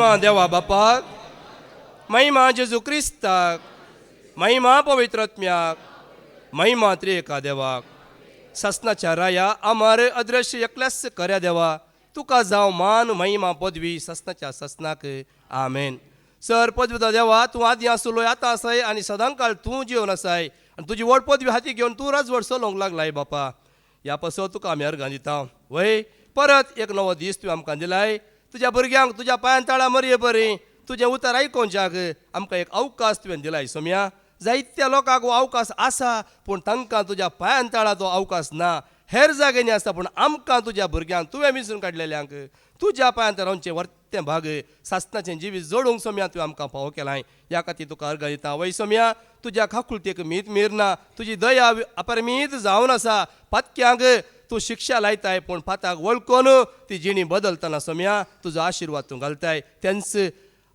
महिमा देवा बापाक, महिमा जेजू क्रिस्ताक, महिमा पवित्रात्म्याक, महिमा त्रिएका देवाक. ससनाच्या राया अमर अदृश्य एकल्यास कर्या देवा, तुका जाव मान महिमा पदवी ससनाच्या ससनाक. आमेन. सर पदवीदा देवा, तूं आदी आसलोय आतां आसाय आनी सदांकाळ तूं जिवन आसाय आनी तुजी व्हड पदवी हाती घेवन तूं राजवट चलोवंक लागलाय बापा. ह्या पासो तुका आमी अर्गां दिता. वय परत एक नवो दीस तुवें आमकां दिलाय. तुज्या भुरग्यांक तुज्या पांयां तळा मरये बरी तुजें उतर आयकोवच्याक आमकां एक अवकाश तुवें दिलाय सोम्या. जायत्या लोकांक हो अवकाश आसा पूण तांकां तुज्या पांयां तळा तो अवकाश ना. हेर जाग्यांनी आसता पूण आमकां तुज्या भुरग्यांक तुवें विसरून काडलेल्यांक तुज्या पांयां तळांचें वर्तें भाग सासणाचें जिवीत जोडूंक सोम्या तुवें आमकां फावो केलाय. ह्या खातीर तुका अर्गां दिता. वय सोम्या, तुज्या खाकुलतेक मीत मिरना, तुजी दया अपरमीत जावन आसा. पत्क्यांक तूं शिक्षा लायताय पूण पाताक वळखून ती जिणी बदलतना सोम्या तुजो आशिर्वाद तूं घालताय. तेंच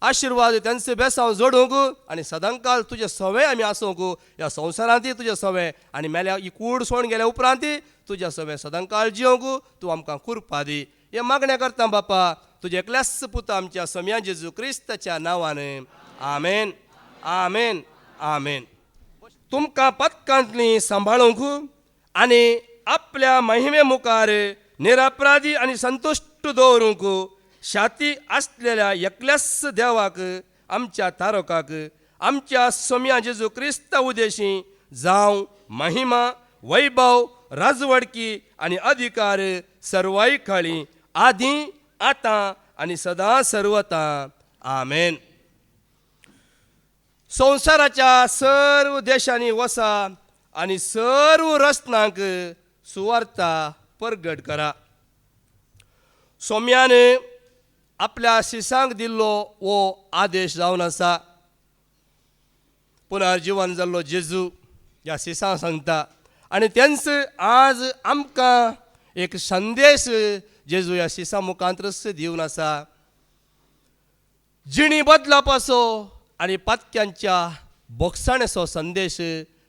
आशिर्वाद तेंचे बेसांव जोडूंक आनी सदांकाळ तुजे सवय आमी आसूंक ह्या संवसारांत तुजे सवय आनी मेल्या ही कूड सोडून गेल्या उपरांत तुज्या सवय सदांकाळ जियोंक तूं आमकां कृपा दी. हे मागणें करता बापा तुजे एकल्याच पुता आमच्या सोम्या जेजू क्रिस्ताच्या नांवान. आमेन, आमेन, आमेन. तुमकां पत्कांतली सांबाळूंक आनी आपल्या महिमे मुखार निरपराधी आनी संतुश्ट दवरूंक शाती आसलेल्या एकल्याच देवाक आमच्या तारकाक आमच्या सोम्या जेजू क्रिस्ता उदेशी जावं महिमा वैभव राजवडकी आनी अधिकार सर्वाय काळी आदी आतां आनी सदां सर्वतां. आमेन. संवसाराच्या सर्व देशांनी वसा आनी सर्व रस्त्यांक सुवार्ता परगट करा. सोम्यान आपल्या शिसांक दिल्लो वो आदेश जावन आसा. पुनर्जीवन जाल्लो जेजू ह्या शिसांक सांगता आनी तेंच आज आमकां एक संदेश जेजू ह्या शिसां मुखांतरच दिवन आसा. जिणी बदला पासो आनी पत्क्यांच्या बोगसाणेचो संदेश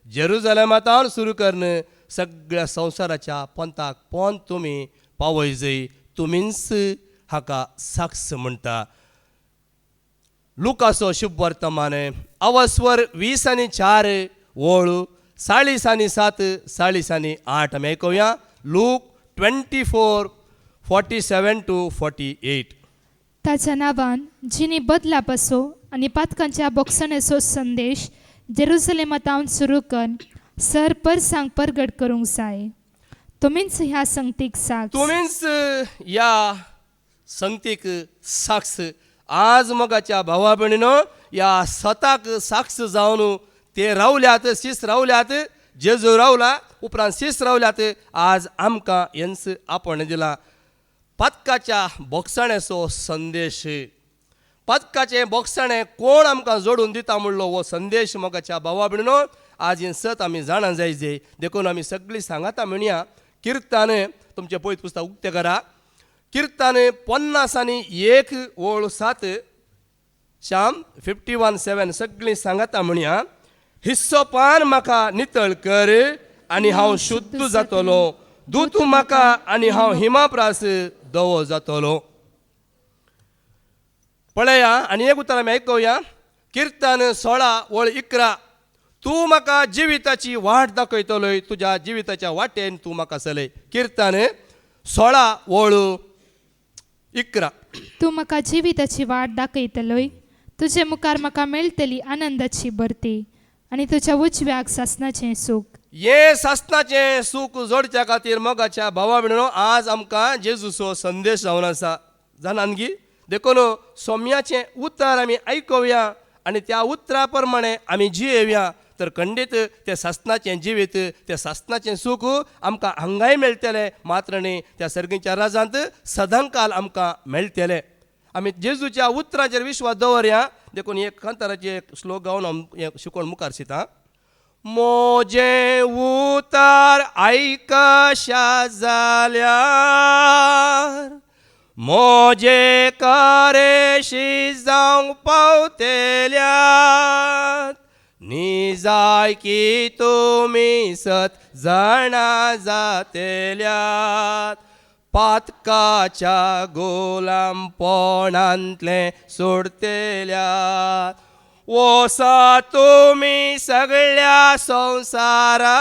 जेरुजलेमांत सुरू करन सगळ्या संवसाराच्या पंथाक पोंद तुमी पावय जय. तुमीच हाका साक्ष म्हणटा. लुकाचो शुभ वर्तमान अवस्वर 20 आनी 4 वोळ 40 आनी 7 40 आनी 8 आमी आयकुया. Look 24:47 to 48. ताच्या नांवान जिणी बदला पासो आनी पातकांच्या बोगसणेचो संदेश जेरुजलेमांत सुरू कर सर परसांग परगट करूंक जाय. तुमीच ह्या संगतीक साक्ष. तुमीच ह्या संगतीक साक्ष. आज मोगाच्या भावा भयणीनो ह्या सताक साक्ष जावन ते रावल्यात, शिस रावल्यात, जेजू रावला उपरांत शिस रावल्यात. आज आमकां हेंच आपण दिला पदकाच्या बोगसाण्याचो संदेश. पदकाचें बोगसाणें कोण आमकां जोडून दिता म्हणलो हो संदेश मोगाच्या भावा भयणीनो आज हें सत आमी जाणा जाय जे देखून आमी सगळीं सांगाता म्हणया. किर्तान तुमचें पळयत पुस्तक उक्तें करा. किर्तान 50 आनी 1 वोळ 7 श्याम 51:7 सगळीं सांगाता म्हणया. हिस्सोपान म्हाका नितळ कर आनी हांव शुद्ध जातलो. दूत म्हाका आनी हांव हिमाप्रास दवो जातलो. पळया आनी एक उतर आमी आयकुया. किर्तान 16 वोळ 11 तूं म्हाका जिविताची वाट दाखयतलोय, तुज्या जिविताच्या वाटेन तूं म्हाका चलय. किर्तान 16 वोळ 11 तूं म्हाका जिविताची वाट दाखयतलोय, तुजे मुखार म्हाका मेळटली आनंदाची बर्ती आनी तुज्या उजव्याक सासणाचें सूख. हे सासणाचें सूख जोडच्या खातीर मोगाच्या भावा भयणीनो आज आमकां जेजूचो संदेश जावन आसा. जाणानगी देखून सोम्याचें उतर आमी आयकुया आनी त्या उतरा प्रमाणे आमी जियेवया तर खंडीत ते सासणाचें जिवीत, ते सासणाचें सूख आमकां हांगाय मेळटलें मात्र न्ही त्या सर्गीच्या राजांत सदांकाल आमकां मेळटलें. आमी जेजूच्या उतराचेर विश्वास दवरया. देखून एक कांताराचे एक श्लोक गावन हांव शिकोवन मुखार शिता. मोजे उतार आयकशा जाल्यार मोजे करेशी जावंक पावतेल्यात निजाय की तुमी सत जाणा जातेल्यात पातकाच्या गोलामपणांतले सोडतेल्या ओसा तुम्ही सगळ्या संसारार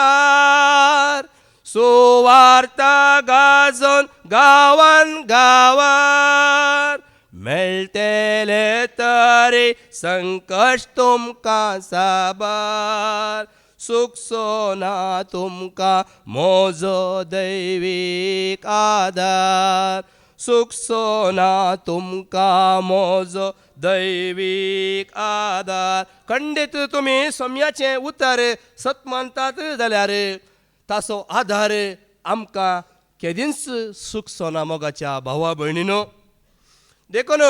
सुवार्ता गाजोन गावान गावार मेळटेले तरी संकट तुमकां साबार सुख सोना तुमकां म्हजो दैवीक आदार सुख सोना तुमकां म्हजो दैवीक आदार खंडीत तुमी सोम्याचें उतर सत मानतात जाल्यार ताचो आधार आमकां केदींच सुख सोना मोगाच्या भावा भयणीनो देखून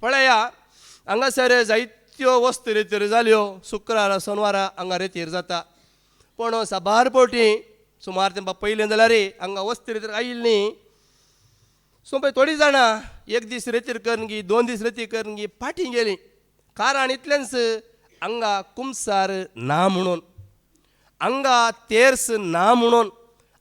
पळया हांगासर जायत्यो वस्तू रेतीर जाल्यो शुक्रार शेनवारा हांगा रेतीर जाता पण साबार पोटी सुमार तेंपा पयलें जाल्यार हांगा वस्ती रेतीर आयिल्ली सो पळय थोडीं जाणां एक दीस रेतीर करनगी 2 दीस रेतीर करनगी फाटीं गेलीं कारण इतलेंच हांगा कुमसार ना म्हणून हांगा तेर्स ना म्हणून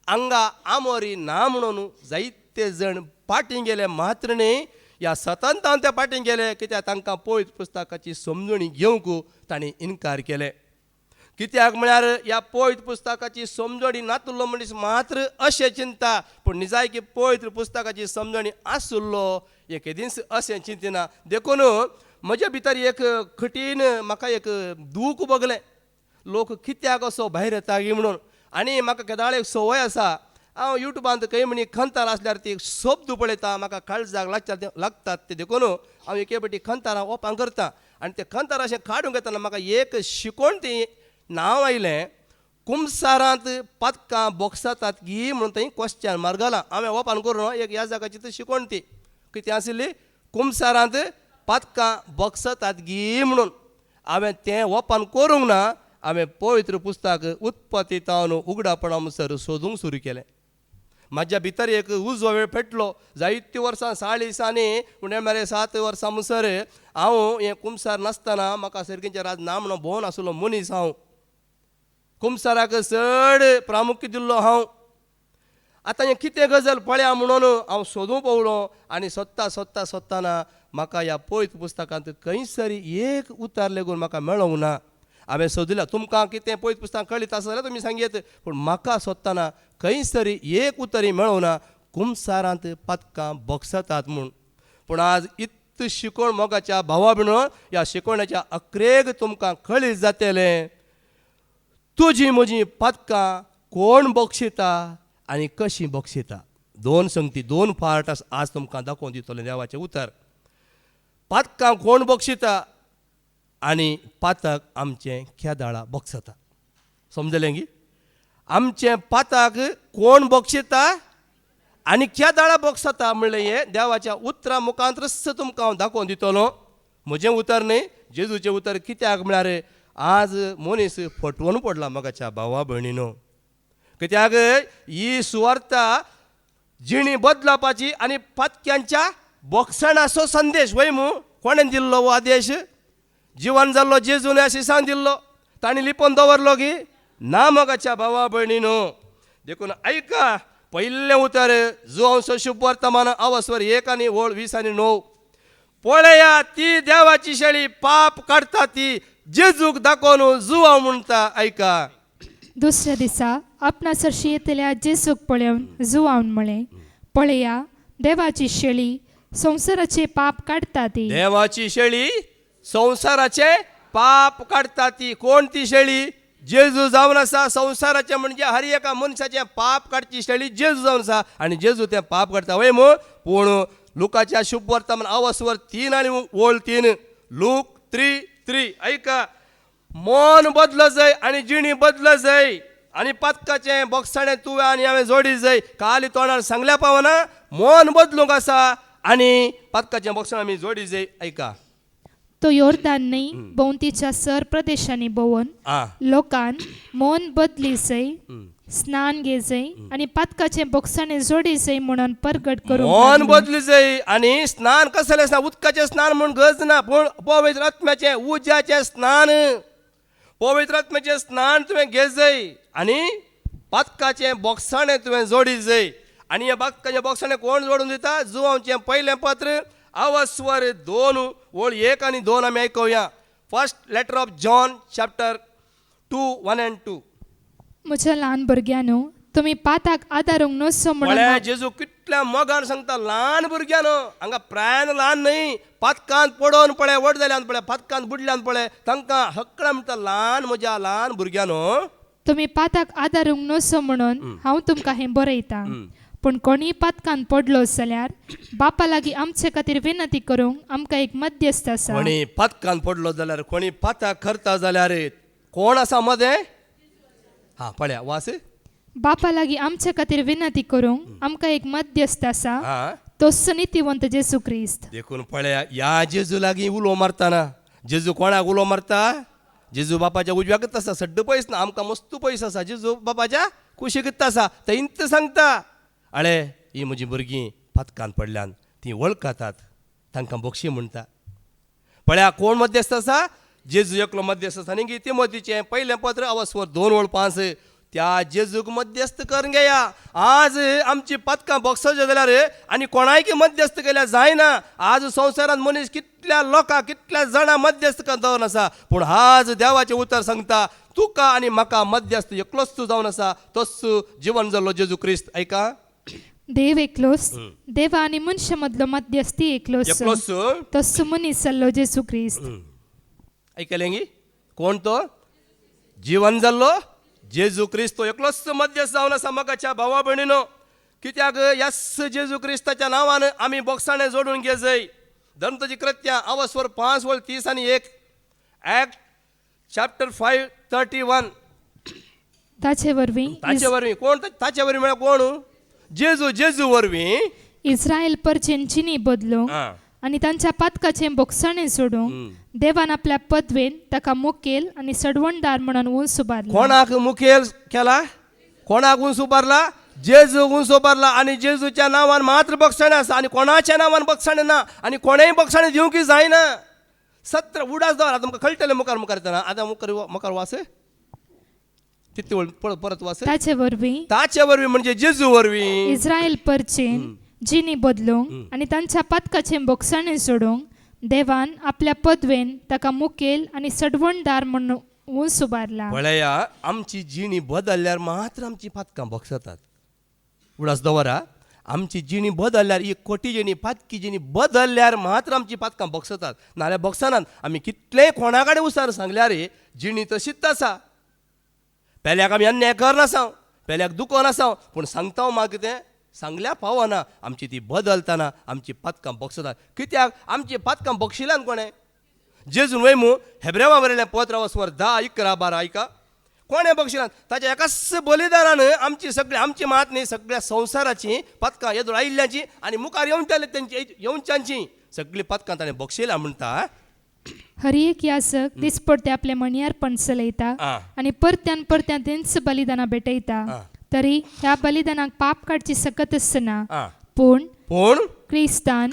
हांगा आमोरी ना म्हणून जायते जण फाटीं गेले मात्र न्ही ह्या सतंतान ते फाटीं गेले कित्याक तांकां पवित्र पुस्तकाची समजणी घेवंक तांणी इन्कार केले कित्याक म्हळ्यार ह्या पवित्र पुस्तकाची समजणी नातुल्लो मनीस मात्र अशें चिंता पूण निजाय की पवित्र पुस्तकाची समजणी आसुल्लो हे केदींच अशें चिंतना देखून म्हज्या भितर एक कठीण म्हाका एक दूख भोगलें लोक कित्याक असो भायर येता गी म्हणून आनी म्हाका केदाळ एक संवय आसा हांव युट्यूबांत खंय म्हणी खंतार आसल्यार ती शब्द पळयता म्हाका काळजाक लागतात ते देखून हांव एके फावटी खंतारां ओपन करता आनी ते खंतार अशें काडूंक येतना म्हाका एक शिकोण ती नांव आयलें कुमसारांत पदकां बोक्सातात गी म्हणून थंय क्वेश्चन मार्क घाला हांवें ओपन करून एक ह्या जागाची ती शिकोण ती कितें आशिल्ली कुमसारांत पदकां बोक्सतात गी म्हणून हांवें तें ओपन करूंक ना हांवें पवित्र पुस्तक उत्पत्ती तावन उगडापणा म्हणसर सोदूंक सुरू केलें म्हाज्या भितर एक उजो वेळ पेटलो जायत्यो वर्सां 40 उण्या मेरे 7 वर्सां म्हणसर हांव हें कुमसार नासतना म्हाका सर्गींचे राज ना म्हणून भोंवन आसलो मनीस हांव कुमसाराक चड प्रामुख्य दिल्लो हांव आतां हें कितें गजाल पळया म्हणून हांव सोदूं पळलो आनी सोदतना म्हाका ह्या पवित्र पुस्तकांत खंयसरी एक उतार लेगून म्हाका मेळोंक ना हांवें सोदिल्या तुमकां कितें पवित्र पुस्तक कळीत आसा जाल्यार तुमी सांगेत पूण म्हाका सोदतना खंयसरी एक उतरी मेळोंक ना कुमसारांत पदकां बोक्सतात म्हूण पूण आज इत शिकोण मोगाच्या भावा भयणो ह्या शिकोवण्याच्या अक्रेक तुमकां कळीत जातलें तुजी म्हजी पदकां कोण बक्षिता आनी कशीं बक्षिता 2 संगती 2 पार्ट आज तुमकां दाखोवन दितलें देवाचें उतर पदकां कोण बक्षिता आनी पातक आमचें केदाळा बक्षता समजलें गी आमचें पाताक कोण बक्षिता आनी केदाळा बक्षता म्हणलें हें देवाच्या उतरा मुखांतरच तुमकां हांव दाखोवन दितलो म्हजें उतर न्ही जेजूचें उतर कित्याक म्हळ्यार आज मनीस फटवून पडला मोगाच्या भावा भयणीनो कित्याक ही सुवार्ता जिणी बदलावपाची आनी पदक्यांच्या बक्षणाचो संदेश वय मू कोणें दिल्लो हो आदेश जिवन जाल्लो जेजून शिसांक दिल्लो तांणी लिपोवन दवरलो गी ना मोगाच्या भावा भयणीनो देखून ऐका पयलें उतर जो शुभ वर्तमान अवस्वर 1 आनी 20 आनी 9 पळया ती देवाची शेळी पाप काडटा ती जेजूक दाखोवन जुवांव म्हणटा ऐका दुसऱ्या दिसा आपणासरशी येतल्या जेजूक पळोवन जुवावन म्हळें पळया देवाची शेळी संवसाराचे पाप काडटा ती देवाची शेळी संवसाराचे पाप काडटा ती कोण ती शेळी जेजू जावन आसा संवसाराचे म्हणजे हर एका मनशाचें पाप काडची शेळी जेजू जावन आसा आनी जेजू तें पाप काडटा वय मू पूण लुकाच्या शुभ वर्तमान अवस्वर 3 आनी 3 लूक 3:3 ऐका मन बदल जाय आनी जिणी बदल जाय आनी पदकाचें बक्षाणें तुवें आनी हांवें जोडी जाय काली तोंडार सांगल्या पावना मन बदलूंक आसा आनी पदकाचें बक्षाण आमी जोडी जाय ऐका तो योर्दान न्हय भोंवतीच्या सर प्रदेशांनी भोंवन लोकान मन बदली जाय स्नान घे जाय आनी पदकाचें बक्षाणें जोडी जाय म्हणून परगट करूंक मन बदली जाय आनी स्नान कसलें आसना उदकाचें स्नान म्हूण गरज ना पूण पवित्र आत्म्याचें उज्याचें स्नान पवित्र आत्म्याचें स्नान तुवें घे जाय आनी पदकाचें बक्षाणें तुवें जोडी जाय आणि या बाकाच्या बॉक्साने कोण जोडून दिता जुवांचे पहिलें पत्र अवस्वर 2 ओळ 1 आणि 2 आम्ही ऐकूया. First letter of John chapter 2 1 and 2. म्हज्या ल्हान भुरग्यानो, तुम्ही पाताक आदारूंक नसो म्हणून म्हळ्यार जेजू कितल्या मोगान सांगता ल्हान भुरग्यानो हांगा प्राण ल्हान न्हय, पातकांत पडोवन पळय, वड जाल्यान पळय, पातकांत बुडल्यान पळय, तांकां हक्कळा म्हणटा ल्हान म्हज्या ल्हान भुरग्यानो. तुम्ही पाताक आदारूंक नसो म्हणून हांव तुमकां हें बरयतां. पूण कोणी पातकांत पडलो जाल्यार बापा लागीं आमचे खातीर विनंती करूंक आमकां एक मध्यस्थ आसा. कोणी पातकांत पडलो जाल्यार, कोणी पाताक करता जाल्यार कोण आसा मदें? हा पळया वास. बापा लागीं आमचे खातीर विनंती करूंक आमकां एक मध्यस्थ आसा, हा तोच नितीवंत जेजू ख्रिस्त. देखून पळया या जेजू लागीं उलो मारतना जेजू कोणाक उलो मारता? जेजू बापाच्या उजव्याकच आसा, सड्ड पयस ना, आमकां मस्तू पयस आसा. जेजू बापाच्या कुशीकच आसा, ते इंत सांगता अळे ही म्हजी भुरगीं पातकांत पडल्यान ती वळखातात, तांकां बक्षी म्हणटा. पळया कोण मध्यस्थ आसा? जेजू एकलो मध्यस्थ आसा. न्ही तिमोथीचें पहिलें पत्र अवस्वर 2 ओळ 5. त्या जेजूक मध्यस्थ करून घेया. आज आमची पातकां बक्षोवची जाल्यार आनी कोणायकी मध्यस्थ केल्या जायना. आज संवसारांत मनीस कितल्या लोकां कितल्या जाणां मध्यस्थ दवरून आसा, पूण आज देवाचें उतर सांगता तुका आनी म्हाका मध्यस्थ एकलोच तूं जावन आसा, तोच जीवन जाल्लो जेजू ख्रिस्त. ऐका, देव एकलोच, देवा आनी मनशा मदलो मध्यस्थी एकलोच, एकलोच तोच मनीस जाल्लो जेजू ख्रिस्त. ऐकलें गी? कोण तो? जीवन जाल्लो जेजू ख्रिस्त, तो एकलोच मध्यस्थ जावन आसा मगाच्या भावा भयणीनो. कित्याक ह्याच जेजू ख्रिस्ताच्या नांवान आमी बोक्साणें जोडून घे जाय. धर्मताची कृत्यां अवस्वर 5 ओळ 30 आणि 1. Act chapter 5:31. ताचे वरवीं ताचे वरवीं कोण? ताचे वरवीं म्हळ्यार कोण? जेजू. जेजू वरवीं इस्रायल परचेन चिनी बदलूंक हा आनी तांच्या पातकाचें बोक्साणें सोडूंक देवान आपल्या पदवेन ताका मुखेल आनी सडवणदार म्हणून उंच उबारला. कोणाक मुखेल केला? कोणाक उंच उबारला? जेजूक उंच उबारला. आणि जेजूच्या नांवान मात्र बक्षाणें आसा, आनी कोणाच्या नांवान बक्षाणें ना, आनी कोणेय बक्षाणें दिवंकय जायना. सत्र उडास दवर. आतां तुमकां कळटलें मुखार मुखार येतना. आतां मुखार वास तितले वेळ परत वास. ताचे वरवीं ताचे वरवीं म्हणजे जेजू वरवीं इस्रायल परचेन जिनी बदलूंक आनी तांच्या पातकाचें बोक्साणें सोडूंक देवान आपल्या पदवेन ताका मुखेल आनी सडवणदार म्हणून उंच उबारला. पळया आमची जिणी बदलल्यार मात्र आमची पातकां बक्षतात. उडास दवरा. आमची जिणी बदलल्यार ही खोटी जिणी पातकी जिणी बदलल्यार मात्र आमची पातकां बक्षतात. नाल्यार बक्षनात. आमी कितलेय कोणा कडेन उसार सांगल्यार जिणी तशीच आसा. पेल्याक आमी अन्याय करनासा, पेल्याक दुखो नासा, पूण सांगता म्हाका कितें सांगल्या पावना. आमची ती बदलतना आमची पातकां बक्षतात. कित्याक आमची पातकां बक्षिल्यान कोणें? जेजून वयमू हेब्रेवा बरयलें पत्र अवस्वर 10, 11, 12. ऐका, कोणें बक्षिल्यान? ताच्या एकाच बलिदानान आमची सगळी आमची मात न्ही सगळ्या संवसाराची पातकां येदोळ आयिल्ल्याची आनी मुखार तेंची येवच्यांची सगळीं पातकां ताणें बक्षिल्या म्हणटा. हर एक यासक दिसपडते आपले मणयारपण चलयता आनी परत्यान परत्यान तेंच बलिदानां भेटयता. तरी ह्या बलिदानाक पाप काडची सकत आसना, पूण क्रिस्तान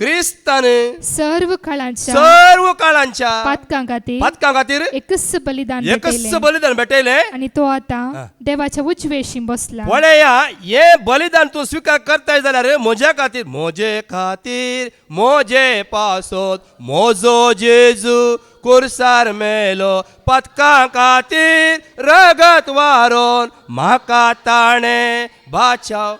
सर्व काळांच्या पातकां खातीर एकच बलिदान भेटयलें आनी तो आतां देवाच्या उजवेशी बसला. पळया हे बलिदान तूं स्वीकार करताय जाल्यार म्हजे खातीर म्हजे पासोत म्हजो जेजू कुर्सार मेलो, पातकां खातीर रगत वारोन म्हाका ताणें बाचाव.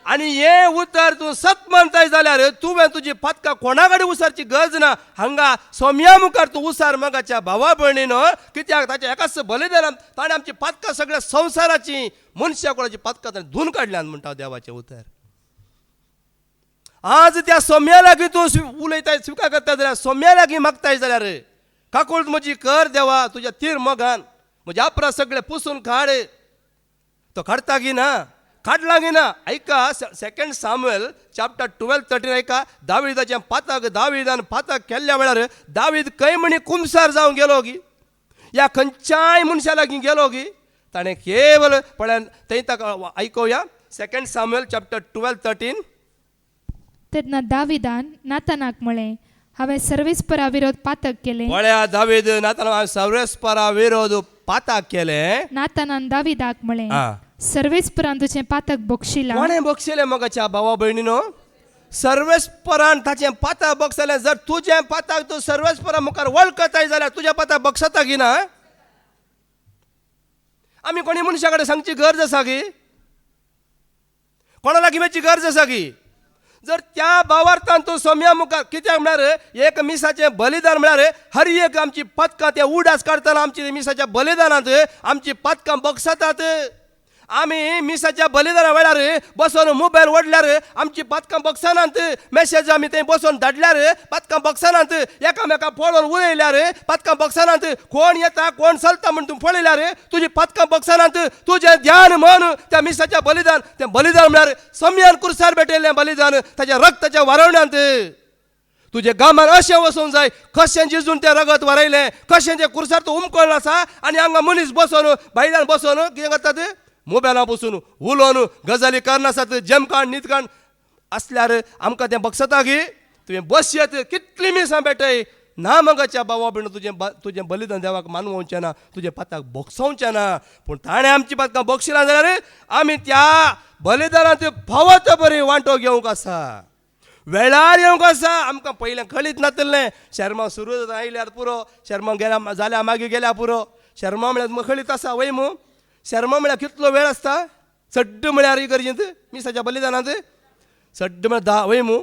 आणि हे उतर तूं सत म्हणताय जाल्यार तुवें तुजी पातकां कोणा कडेन उसारची गरज ना. हांगा सोम्या मुखार तूं उसार मगाच्या भावा भयणीनो. कित्याक ताच्या एकाच बलिदानान ताणें आमची पातकां सगळ्या संवसाराची मनशा कोणाची पातकां ताणें धुवन काडल्यान म्हणटा देवाचें उतर. आज त्या सोम्या लागीं तूं उलयताय स्विकार करता जाल्यार सोम्या लागीं मागताय जाल्यार काकूळ म्हजी कर देवा तुज्या तीर मोगान म्हजे आपरा सगळे पुसून काड. तो काडता गी ना, काडला गी ना. ऐका 2 सामुएल चॅप्टर 12:13. ऐका, दाविदाच्या दाविदान पाताक केल्ल्या वेळार दावीद खंय म्हणी कुमसार जावं गेलो गी, या खंयच्याय मनशा लागीं गेलो गी. ताणें केवळ पळयान थंय ताका ऐकूया 2 सामुएल चॅप्टर 12:13. तेन्ना दाविदान नातानाक म्हळें, हांवें सर्वेस्परा विरोध पातक केलें. पळया दावीद नातान सर्वेस्परा विरोध पाताक केलें. नातानान दाविदाक म्हळें, सर्वेच परान तुझें पातक बक्षिला कोणे बक्षिले मगाच्या भावा भयणीनो सर्वेच परान ताचें पाता बक्षले जर तुझें पाताक तूं सर्वेच परा मुखार वळखताय जाल्यार तुज्या पाता बक्षता की ना आमी कोणी मनशा कडेन सांगची गरज आसा की कोणा लागीं वचची गरज आसा की जर त्या भावार्थान तूं सोम्या मुखार कित्याक म्हळ्यार एक मिसाचें बलिदान म्हळ्यार हर एक आमची पदकां त्या उडास काडटना आमची मिसाच्या बलिदानांत आमची पदकां बक्षतात आमी मिसाच्या बलिदाना वेळार बसून मोबायल ओडल्यार आमची पदकां बक्षनांत मॅसेज आमी थंय बसून धाडल्यार पदकां बक्षनांत एकामेकाक पळोवन उलयल्यार पदकां बक्षनांत कोण येता कोण चलता म्हण तूं पळयल्यार तुजी पदकां बक्षनांत तुजें ध्यान मन त्या मिसाच्या बलिदान तें बलिदान म्हळ्यार सम्यान कुर्सार भेटयल्लें बलिदान ताच्या रक्ताच्या वारवण्यांत तुजे गामान अशें वचूंक जाय कशें जिजून तें रगत वारयलें कशें तें कुर्सार तूं उमकळ्ळें आसा आनी हांगा मनीस बसून भायल्यान बसून कितें करतात मोबायला बसून उलोवन गजाली करनासत जमकाण न्हिदकाण असल्यार आमकां तें बक्षता की तुवें बसयत कितली मिसां भेटय ना मगाच्या भावा भयण तुजें बलिदान देवाक मानवचें ना तुजें पाताक बक्षोवचें ना पूण ताणें आमची पातकां बक्षिलां जाल्यार आमी त्या बलिदानांत फावत बरी वांटो घेवंक आसा वेळार येवंक आसा आमकां पयलें कळीत नासलें शर्मा सुरू आयल्यार पुरो शर्मा गेल्या जाल्यार मागीर गेल्या पुरो शर्मा म्हळ्यार कळीत आसा वय मू शर्मा म्हळ्यार कितलो वेळ आसता सड्ड म्हळ्यार गरजेंत मिसाच्या बलिदानांत सड्ड म्हळ्यार 10 वय मू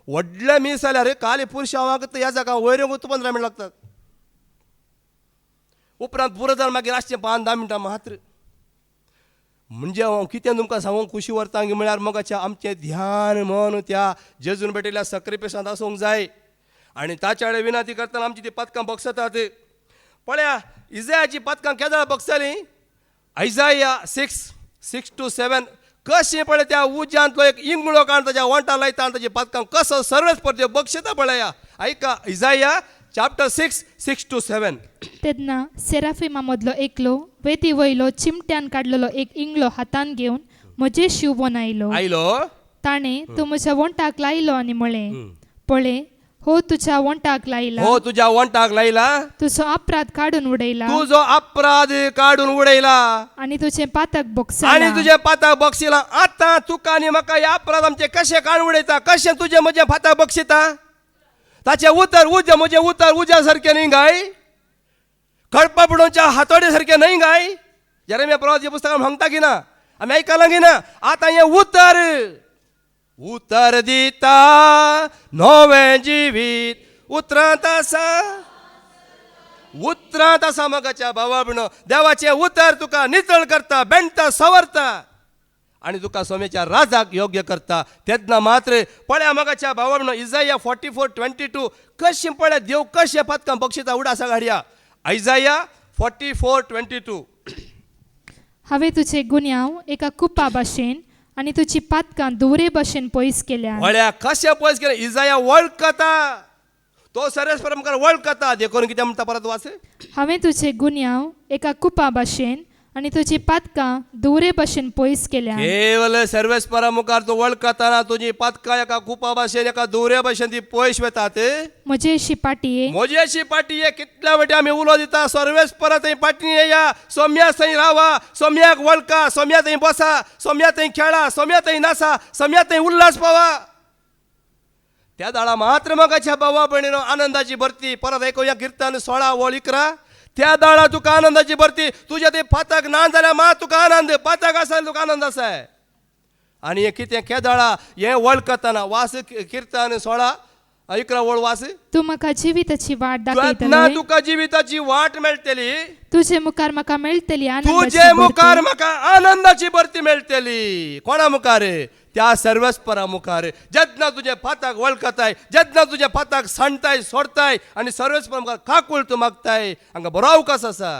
व्हडले मीस जाल्यार काली पुरुशांक ह्या जागा वयर 15 मिनट लागतात उपरांत पुरो जावन मागीर रातचें 5-10 मिनटां मात्र म्हणजे हांव कितें तुमकां सांगूंक खुशी व्हरता म्हळ्यार मोगाचें आमचें ध्यान मन त्या जेजून भेटयल्या सक्रिपेशांत आसूंक जाय आनी ताच्या कडेन विनंती करतना आमची ती पदकां बक्षतात पळया इजायाची पदकां केदां बक्षली आयजाया 6:6-7 कशें पळय त्या उज्यांतलो एक इंगळो काडून ताच्या वंटा लायता आनी ताची पदकां कसो सर्वेच परते बक्षता पळया आयका इजाया चॅप्टर 6:6-7 तेन्ना सेराफिमा मदलो एकलो वेती वयलो चिमट्यान काडलेलो एक इंगलो हातान घेवन म्हजे शिवबोन आयलो ताणें तूं म्हज्या वंटाक लायलो आनी म्हळें पळय हो तुज्या वंटाक लायला हो तुज्या वंटाक लायला तुजो अपराध काडून उडयला तुजो अपराध काडून उडयला आनी तुजें पातक बक्षला आनी तुजें पाताक बक्षिला आतां तुका आनी म्हाका हे अपराध आमचे कशें काडून उडयता कशें तुजें म्हजें पाताक बक्षिता ताचें उतर म्हजें उतर उज्या सारकें न्ही गाय कळपा पडोवच्या हातोडे सारकें न्हय गाय जेरेमिया प्रवाची पुस्तकां म्हणटा की ना आमी आयकलां की ना आतां हें उतर दिता नवें जिवीत उतरांत आसा मगाच्या भावा भयणो देवाचें उतर तुका नितळ करता बेंडता सवरता आनी तुका सोम्याच्या राजाक योग्य करता तेन्ना मात्र पळया मगाच्या भावा भयणो इजाया 44:22 कशें पळय देव कशें पदकां बक्षिता उडासा घाडया आयजाया 44:22 हांवें तुजे गुन्यांव एका कुपा भाशेन आनी तुजी पातकां दुरे भाशेन पयस केल्या पळया कशें पयस केलें इजाया वळखता तो सरस परमकार वळखता देखून कितें म्हणटा परत वाच हांवें तुजे गुन्यांव एका कुपा भाशेन आनी तुजी पातकां दुरे भाशेन पयस केल्या केवल सर्वेस मुखार तूं वळखताना तुजी पातकां एका कुपा भाशेन एका दुऱ्या भाशेन ती पयस वेतात म्हजे अशी पाटये म्हजी अशी पाटये कितल्या वाटी आमी उलो दिता सर्वेस थंय पाटणी येया सोम्या थंय रावा सोम्याक वळखा सोम्या थंय बसा सोम्या थंय खेळा सोम्या थंय नाचा सोम्या थंय उल्हास पावा त्या दाळा मात्र मगाच्या भावा भयणीनो आनंदाची भरती परत ऐकूया कीर्तन 16:11 त्या दाळा तुका आनंदाची भरती तुझ्या ते पाताक ना जाल्यार मा तुका आनंद पाताक आसा तुका आनंद आसा आनी हे कितें केदाळा हें वळखताना वास कीर्तन 16:11 वळ वास तूं म्हाका जिविताची वाट ना दाखयतलो तुका जिविताची वाट मेळटली तुजे मुखार म्हाका मेळटली तुजे मुखार म्हाका आनंदाची भरती मेळटली कोणा मुखार त्या सर्वस्परा मुखार जेन्ना तुजे पाताक वळखताय जेन्ना तुजे पाताक सांडताय सोडताय आनी सर्वस्पर मुखार खाकूळ तूं मागताय हांगा बरो अवकाश आसा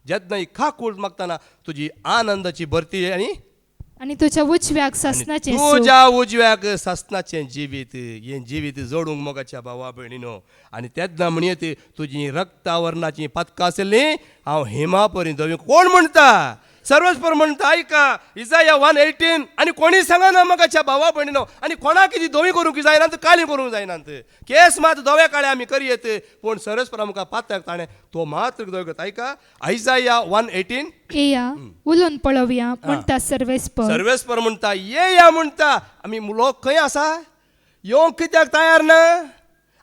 जेन्ना ही खाकूळ मागतना तुजी आनंदाची भरती आनी तुज्या उजव्याक ससनाचें तुज्या उजव्याक ससनाचें जिवीत हें जिवीत जोडूंक मोगाच्या भावा भयणीनो आनी तेन्ना म्हणयत तुजी रक्तावरणाची पातकां आसली हांव हेमा पर्यंत कोण म्हणटा सर्वस्पर म्हणता ऐका इजाया 1:18 आणि कोणी सांगा ना मगाच्या भावा बहिणीनो आणि कोणा किती दोवी करूंक जायना काली करूंक जायना केस मात दोव्या काळे आम्ही करी येते पण सर्वस्पर आमकां पातक ताणें तो मात्र दोय करता ऐका इजाया 1:18 येया उलोवन पळोवया म्हणटा सर्वेस्पर. सर्वेस्पर म्हणता ये या म्हणता आम्ही लोक खंय आसा येवंक कित्याक तयार ना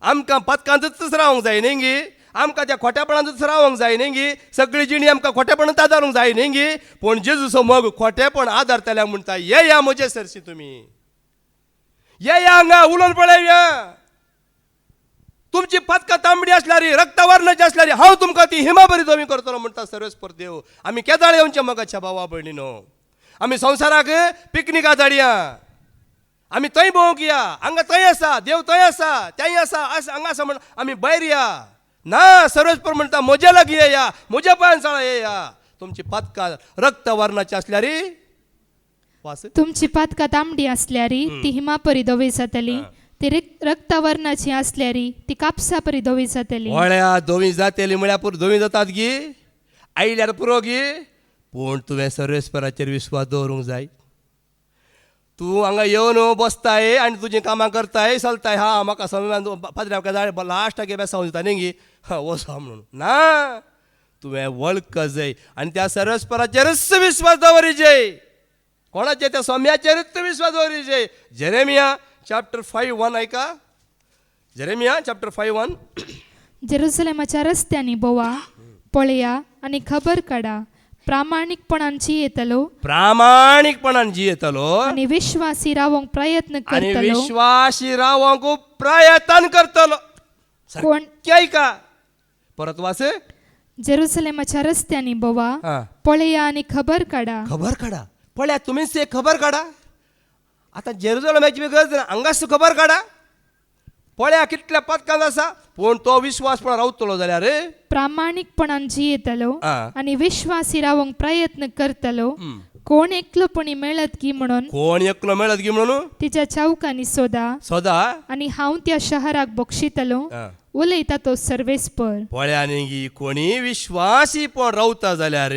आमकां पथकांतच रावंक जाय न्ही गी आमकां त्या खोट्यापणांतच रावंक जाय न्ही गी सगळी जिणी आमकां खोट्यापणांत आदारूंक जाय न्ही गी पूण जेजूचो मग खोटेपण आदारतल्या म्हणटा ये या म्हजे सरशी तुमी ये या हांगा उलोवन पळयया तुमची पथकां तांबडी आसल्यारी रक्तवर्णाची आसल्यारी हांव तुमकां ती हिमा बरी दोमी करतलो म्हणटा सर्वेस्पर देव. आमी केदाळ येवचे मगाच्या भावा भयणीनो आमी संवसाराक पिकनिका धाडया आमी थंय भोंवूंक या हांगा थंय आसा देव थंय आसा थंय आसा हांगा आसा म्हण आमी भायर या ना सर्वेस्पर म्हणटा म्हज्या लागीं येया म्हज्या पांयान साळा येया तुमची पथकां रक्तवर्णाची आसल्यारी वास तुमची पातकां तांबडी आसल्यारी ती हिमा परी धवी जातली ती रक्तवर्णाची आसल्यारी ती कापसा परी धवी जातली. व्हळ्या धोवी जातली म्हळ्यार पुरो धोवी जातात गी आयल्यार पुरो गी पूण तुवें सर्वेस्पराचेर विश्वास दवरूंक जाय. तूं हांगा येवन बसताय आनी तुजीं कामां करताय चलताय हा म्हाका समान पाद्र्या जाय लास्ट बेसांव दिता न्ही गी वसा म्हणून ना तुवें वळख जाय आनी त्या सर्वेस्पराचेरच विश्वास दवरिजे कोणाचे त्या सोम्याचेरच विश्वास दवरिजे. जेरेमिया चॅप्टर 5:1 ऐका जेरेमिया चॅप्टर 5:1 जेरुसलेमाच्या रस्त्यांनी बोवा पळया आणि खबर काडा प्रामाणिकपणांची येतलो प्रामाणिकपणान जियेतलो आणि विश्वासी रावंक प्रयत्न आणि करतलो विश्वासी रावंक प्रयत्न करतलो. कोण ऐका परत वास जेरुसलेमाच्या रस्त्यांनी बोवा पळया आणि खबर काडा खबर काढा पळया तुम्हीच एक खबर काढा आता जेरुसलेमाची गरज ना हांगाच खबर काढा पळया कितल्या पथकांत आसा पूण तो विश्वास पण रावतलो जाल्यार प्रामाणिकपणान जियेतलो आ. आणि विश्वासी रावंक प्रयत्न करतलो कोण एकलोपणी मेळत की म्हणून कोण एकलो मेळत गी म्हणून तिच्या चौकांनी सोदा सदा आणि हांव त्या शहराक बक्षितलो उलयता तो सर्वेस्पर. पळया न्ही कोणी विश्वासी पण रावता जाल्यार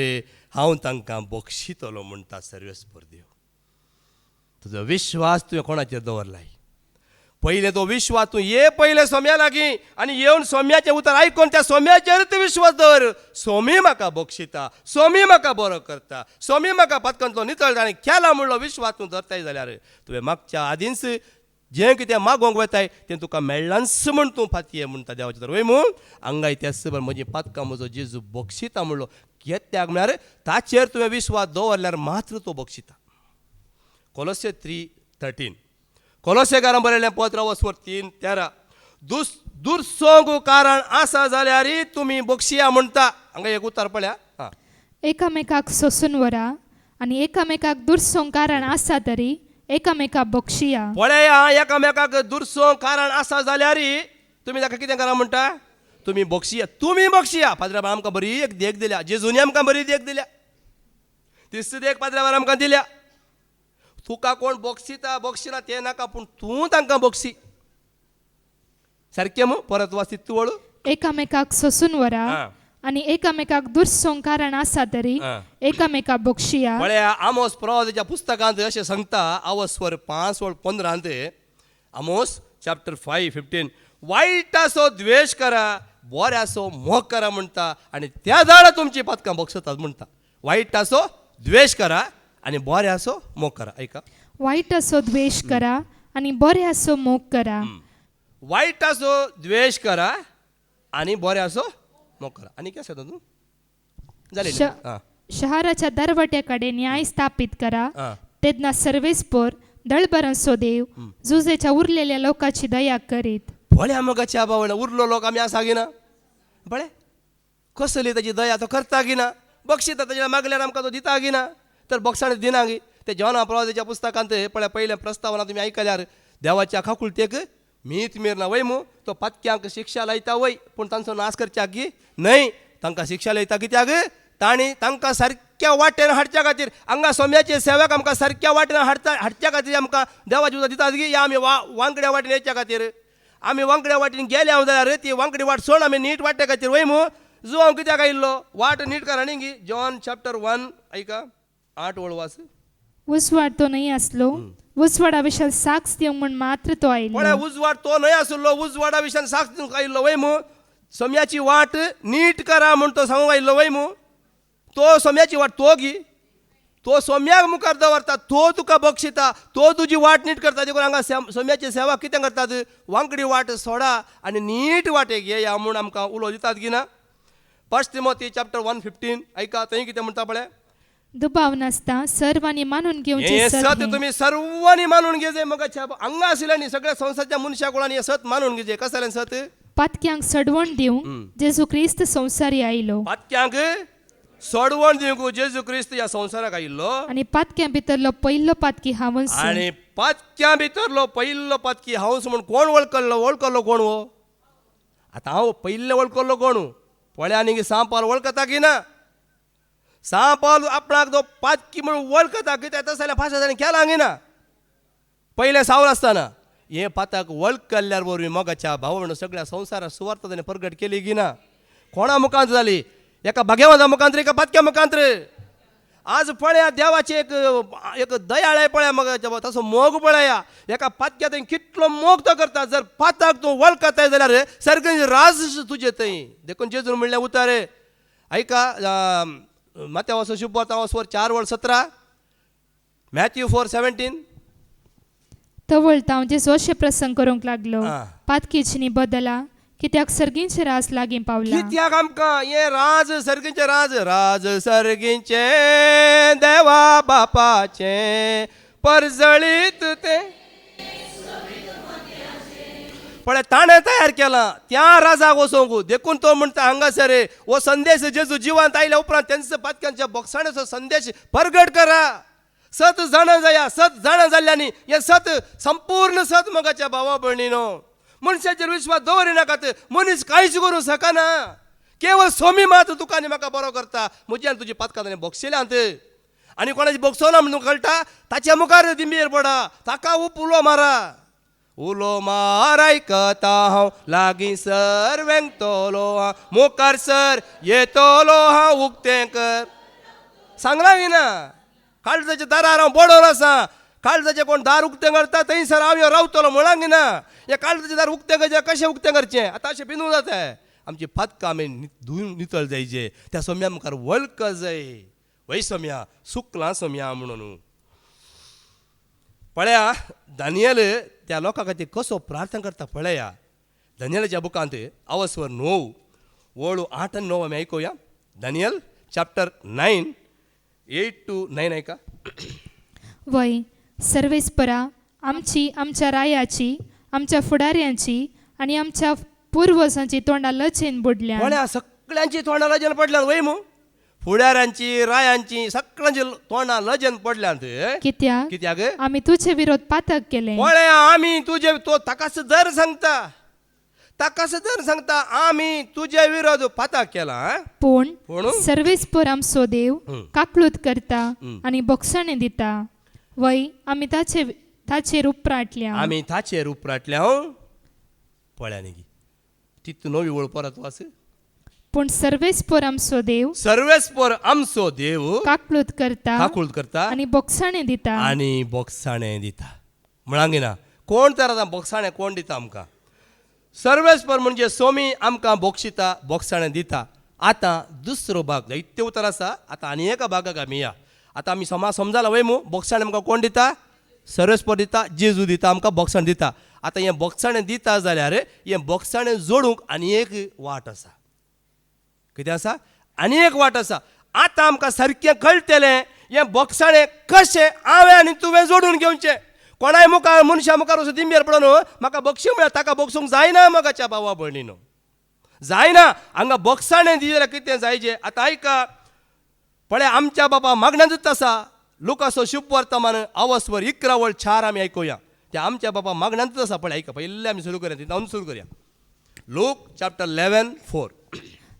हांव तांकां बक्षितलो म्हणटा सर्वेस्पर देव. तुजो विश्वास तुवें कोणाचेर दवरलाय पहिले तो विश्वास तूं ये पहिले सोम्या लागीं आनी येवन सोम्याचें उतर आयकून त्या सोम्याचेर तूं विश्वास दवर सोमी म्हाका बक्षिता सोमी म्हाका बरो करता सोमी म्हाका पथकांतलो नितळ आनी केला म्हणलो विश्वास तूं धरताय जाल्यार तुवें मागच्या आदींच जें कितें मागोवंक वताय तें तुका मेळ्ळांच म्हण तूं फातये म्हणटा देवाचें तर वय म्हूण हांगाय त्या सबर म्हजी पथकां म्हजो जेजू बक्षिता म्हणलो कित्याक म्हळ्यार ताचेर तुवें विश्वास दवरल्यार मात्र तो बक्षिता. कोलोसे 3:13 कोलोसेकारां बरयलें पत्र वचवर 3:13 दुर्सोंग कारण आसा जाल्यार तुमी बक्षिया म्हणटा हांगा एक उतर पळया एकामेकाक सोसून व्हरा आनी एकामेकाक दुर्सोंग कारण आसा तरी एकामेकाक बक्षिया. पळया एकामेकाक दुर्सोंग कारण आसा जाल्यार तुमी ताका कितें करा म्हणटा तुमी बक्षिया पाद्र्या आमकां बरी एक देख दिल्या जेजूनी आमकां बरी देख दिल्या तिसरी देख पाद्र्या आमकां दिल्या तुका कोण बक्षिना तें नाका पूण तूं तांकां बक्षी सारकें मू परत वाच तूं वळू एकामेकाक सोसून व्हरा आनी एकामेकाक दुर्सोंग कारण आसा तरी एकामेकाक बक्षिया. पळया आमोस प्रवादाच्या पुस्तकांत अशें सांगता आवस्वर 5:15 आमोस चॅप्टर 5:15 वायटाचो द्वेश करा बऱ्याचो मोग करा म्हणटा आनी त्या झाडा तुमची पथकां बक्षतात म्हणटा. वायटाचो द्वेश करा आनी बऱ्याचो मोग करा. ऐका वायटाचो द्वेश करा आनी बऱ्याचो मोग करा. वायटाचो द्वेश करा आनी बऱ्याचो मोग करा. आनी कितें सांगता तूं जालें शहराच्या दरवट्या कडेन न्याय स्थापीत करा तेन्ना सर्वेस्पर दळबरांचो देव जुजेच्या उरलेल्या लोकांची दया करीत. पळया मोगाच्या भावना उरलो लोक आमी आसा गिना पळय कसली ताची दया तो करता गिना बक्षिता ताच्या मागल्यार आमकां तो दिता गिना तर बक्षाण दिना गी. ते जोना प्रवादाच्या पुस्तकांत पळय पयल्या प्रस्तावना तुमी आयकल्यार देवाच्या खाकुलतेक मीत मिरना वय मू तो पत्क्यांक शिक्षा लायता वय पूण तांचो नाश करच्याक गी न्हय तांकां शिक्षा लायता कित्याक तांणी तांकां सारक्या वाटेन हाडच्या खातीर हांगा सोम्याचे सेवक आमकां सारक्या वाटेन हाडच्या खातीर आमकां देवाची उदक दितात गी या आमी वांगड्या वाटेन येवच्या खातीर आमी वांगड्या वाटेन गेले हांव जाल्यार ती वांगडी वाट सोड आमी नीट वाट्या खातीर वय मू जो हांव कित्याक आयिल्लो वाट नीट करा न्ही गी जॉन चॅप्टर 1 ऐका 8 वळ वाच उजवाड तो नाही असलो उजवाडा विशाल साक्ष देऊ म्हण मात्र तो पण आयलो उजवाड तो न्हय आसलो उजवाडा विशयान साक्ष आयिल्लो वय मू सोम्याची वाट नीट करा म्हण तो सांगूंक आयिल्लो वय मू तो सोम्याची वाट तो गी तो सोम्याक मुखार दवरता तो तुका बक्षिता तो तुजी वाट नीट करता देखून हांगा सोम्याची सेवा कितें करतात वांकडी वाट सोडा आनी नीट वाटेक येया म्हूण आमकां उलो दितात की ना 1 तिमोथी चॅप्टर 1:15 ऐका थंय कितें म्हणटा पळय दुबाव नासता सर्वांनी मानून हे घेवचे सत तुम्ही सर्वांनी मानून घेजे मग हांगा आशिल्ल्यानी सगळ्या संवसाराच्या मनशां कोणानी हे सत मानून घेजे कसं जालें सत पातक्यांक सडवण दिवंक जेजू क्रिस्त संवसारी आयलो पातक्यांक सोडवण दिवंक जेजू क्रिस्त ह्या संवसाराक आयिल्लो आणि पातक्या भितरलो पयलो पातकी हांवच आनी पातक्या भितरलो पयलो पातकी हांवच म्हूण कोण वळखलो कोण हो आतां हांव पयले वळखलो कोण पळय आनी सांपाल वळखता की ना सांपाल आपणाक तो पातकी म्हणून वळखता कित्याक तशें जाल्यार फाशा जाणी केला ना पयले सावळ आसतना हे पाताक वळखल्यार वरवीं मोगाच्या भाव म्हणून सगळ्या संवसाराक सुवार्ता ताणें प्रगट केली की ना कोणा मुखांत जाली एका भाग्यवाना मुखांत्र एका पातक्या मुखांत्र आज पळया देवाचे एक दयाळ पळया मग तसो मोग पळया एका पातक्या थंय कितलो मोग तो करता जर पाताक तूं वळखताय जाल्यार सर्गेचे राज तुजे थंय देखून जेजून म्हणलें उतार ऐका माथ्या वचो शुभवार्ता वचवर 4:17 मॅथ्यू 4:17 तवळता हांव जेजू अशें प्रसंग करूंक लागलो आं. पातकीची न्ही बदला कित्याक सर्गींचे रास लागीं पावला कित्याक आमकां हे राज सर्गींचे देवा बापाचे परजळीत ते पण ताणें तयार केला त्या राजाक वचोंक देखून तो म्हणटा हांगासर हो संदेश जेजू जिवंत आयल्या उपरांत त्यांच्या पातक्यांच्या बोक्साण्याचो संदेश प्रगट करा सत जाणा जाया सत जाणा जाल्ल्यानी हे सत संपूर्ण सत मगाच्या भावा भयणीनो मनशाचेर विश्वास दवरिनाकात मनीस कांयच करूं शकना केवळ सोमी मात तुका आनी म्हाका बरो करता म्हजी आनी तुजी पातकां ताणें बक्षिल्यांत आनी कोणाची बक्षोना म्हणून कळटा ताच्या मुखार दिंबेर पडा ताका उलो मारा उलो मार आयकता हांव लागीं सर वेंगतलो हांव मुखार सर येतलो हांव उक्तें कर सांगला विना काळजाच्या दारार हांव बडोवन आसा काळजाचे कोण दार उक्तें करता थंयसर हांव रावतलो म्हणांक ना हे काळजाचें दार उक्तें करचें कशें उक्तें करचें आतां अशें पिनूं जाता आमची पातकां आमी धुवन नितळ जायचे त्या सोम्या मुखार वळख जाय वय सोम्या सुकलां सोम्या म्हणून पळया दानियल त्या लोकां खातीर कसो प्रार्थना करता पळया दानियलाच्या बुकांत अवस्वर 9 वळू 8 आनी 9 आमी आयकुया दानियल चॅप्टर 9 8 to 9 ऐका वय सर्वेस्परा आमची आमच्या रायाची आमच्या फुडाऱ्यांची आणि आमच्या पूर्वजांची तोंडां लचेन बुडल्या कोण्या सगळ्यांची तोंडां लजन पडल्यात वय मू फुडाऱ्यांची रायांची सगळ्यांची तोंडां लजन पडल्यात कित्याक आम्ही तुझे विरोध पातक केले पळया आमी तुजे तो ताकाच जर सांगता आमी तुजे विरोध पातक केला पूण सर्वेस्पर आमचो देव काकळूत करता आणि बोक्साणे दिता वय आमी ताचेर उपराटल्या पळया न्ही तितू नवी वळ परत वाच पूण सर्वेस्पर आमचो देव काकळूत करता आणि बोक्साणे दिता म्हणांगी ना कोण तर आतां बोक्साणे कोण दिता आमकां सर्वेस्पर म्हणजे सोमी आमकां बोक्षिता बोक्साणे दिता आतां दुसरो भाग इतले उतर आसा आतां आनी एका भागाक आमी या आतां आमी समजाला वय मू बोक्साणे आमकां कोण दिता सर्वेस्पर दिता जेजू दिता आमकां बोक्साणे दिता आतां हें बोक्साणे दिता जाल्यार हें बोक्साणे जोडूंक आनी एक वाट आसा कितें आसा आनी एक वाट आसा आतां आमकां सारकें कळटलें हें बोक्साणे कशें हांवें आनी तुवें जोडून घेवचें कोणाय मुखार मनशा मुखार वचून दिंबेर पडून म्हाका बक्षी म्हळ्यार ताका बोक्सूंक जायना मगाच्या भावा भयणीनो जायना हांगा बोक्साणे दी जाल्यार कितें जायचें आतां आयका पळय आमच्या बाबा मागण्यांतूच आसा लुकाचो शुभ वर्तमान अवस्वर 11:4 आमी आयकुया ते आमच्या बाबा मागण्यांतूच आसा पळय आयका पयले आमी सुरू करया तितून सुरू करया लूक चॅप्टर 11:4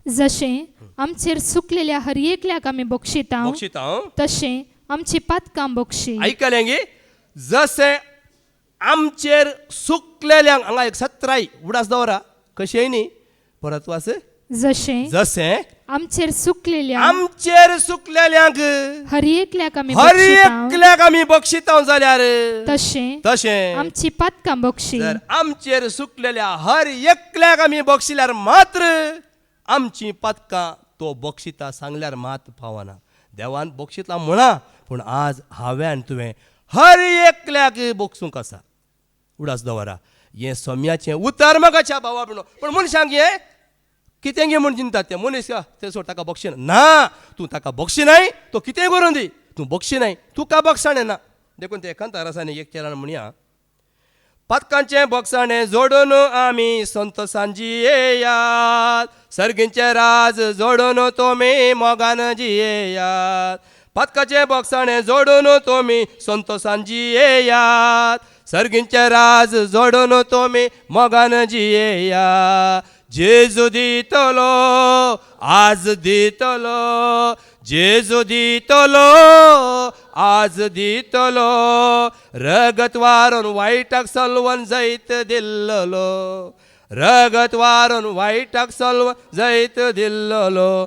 जशें आमचेर सुकलेल्या हर एकल्याक आमी बक्षिता तशें आमची पातकां बक्षी आयकलें गे जशें आमचेर सुकलेल्यांक हांगा एक 17 उडास दवरा कशेंय न्ही परत वास जशे जसे आमचेर सुकलेल्या आमचेर सुकलेल्यांक हर एकल्याक आमी हर बक्षितांव, एकल्याक आमी बक्षितांव जाल्यार तशे तशें आमची पातकां बक्षी जर आमचेर सुकलेल्या हर एकल्याक आमी बक्षिल्यार मात्र आमची पदकां तो बक्षिता सांगल्यार मात पावना. देवान बक्षितला म्हणा, पूण आज हांवें आनी तुवें हर एकल्याक बक्षूंक आसा. उडास दवरा. हें सोम्याचें उतर मगाच्या भावा म्हणून. पण मनशांक हें कितें गे म्हूण चिंतात ते मनीस ते सोड ताका बक्षी ना. तूं ताका बक्षी नाय, तो कितें करून दी. तूं बक्षी नाय, तुका बक्षाणें ना. देखून ते एकांतार आसा न्ही एक चरण म्हणया, पदकांचें बक्षाणें जोडून आमी संतोसांची येयात, सर्गींचें राज जोडून तुमी मोगान जियेयात. पदकाचें बक्षाणें जोडून तुमी संतोसांची येयात, सर्गींचें राज जोडून तुमी मोगान जियेयात. जेजू दितलो आज दितलो, जेजू दितलो आज दितलो, रगत वारून वायटाक सलवून जैत दिल्लो, रगत वारून वायटाक सलवून जैत दिल्लो.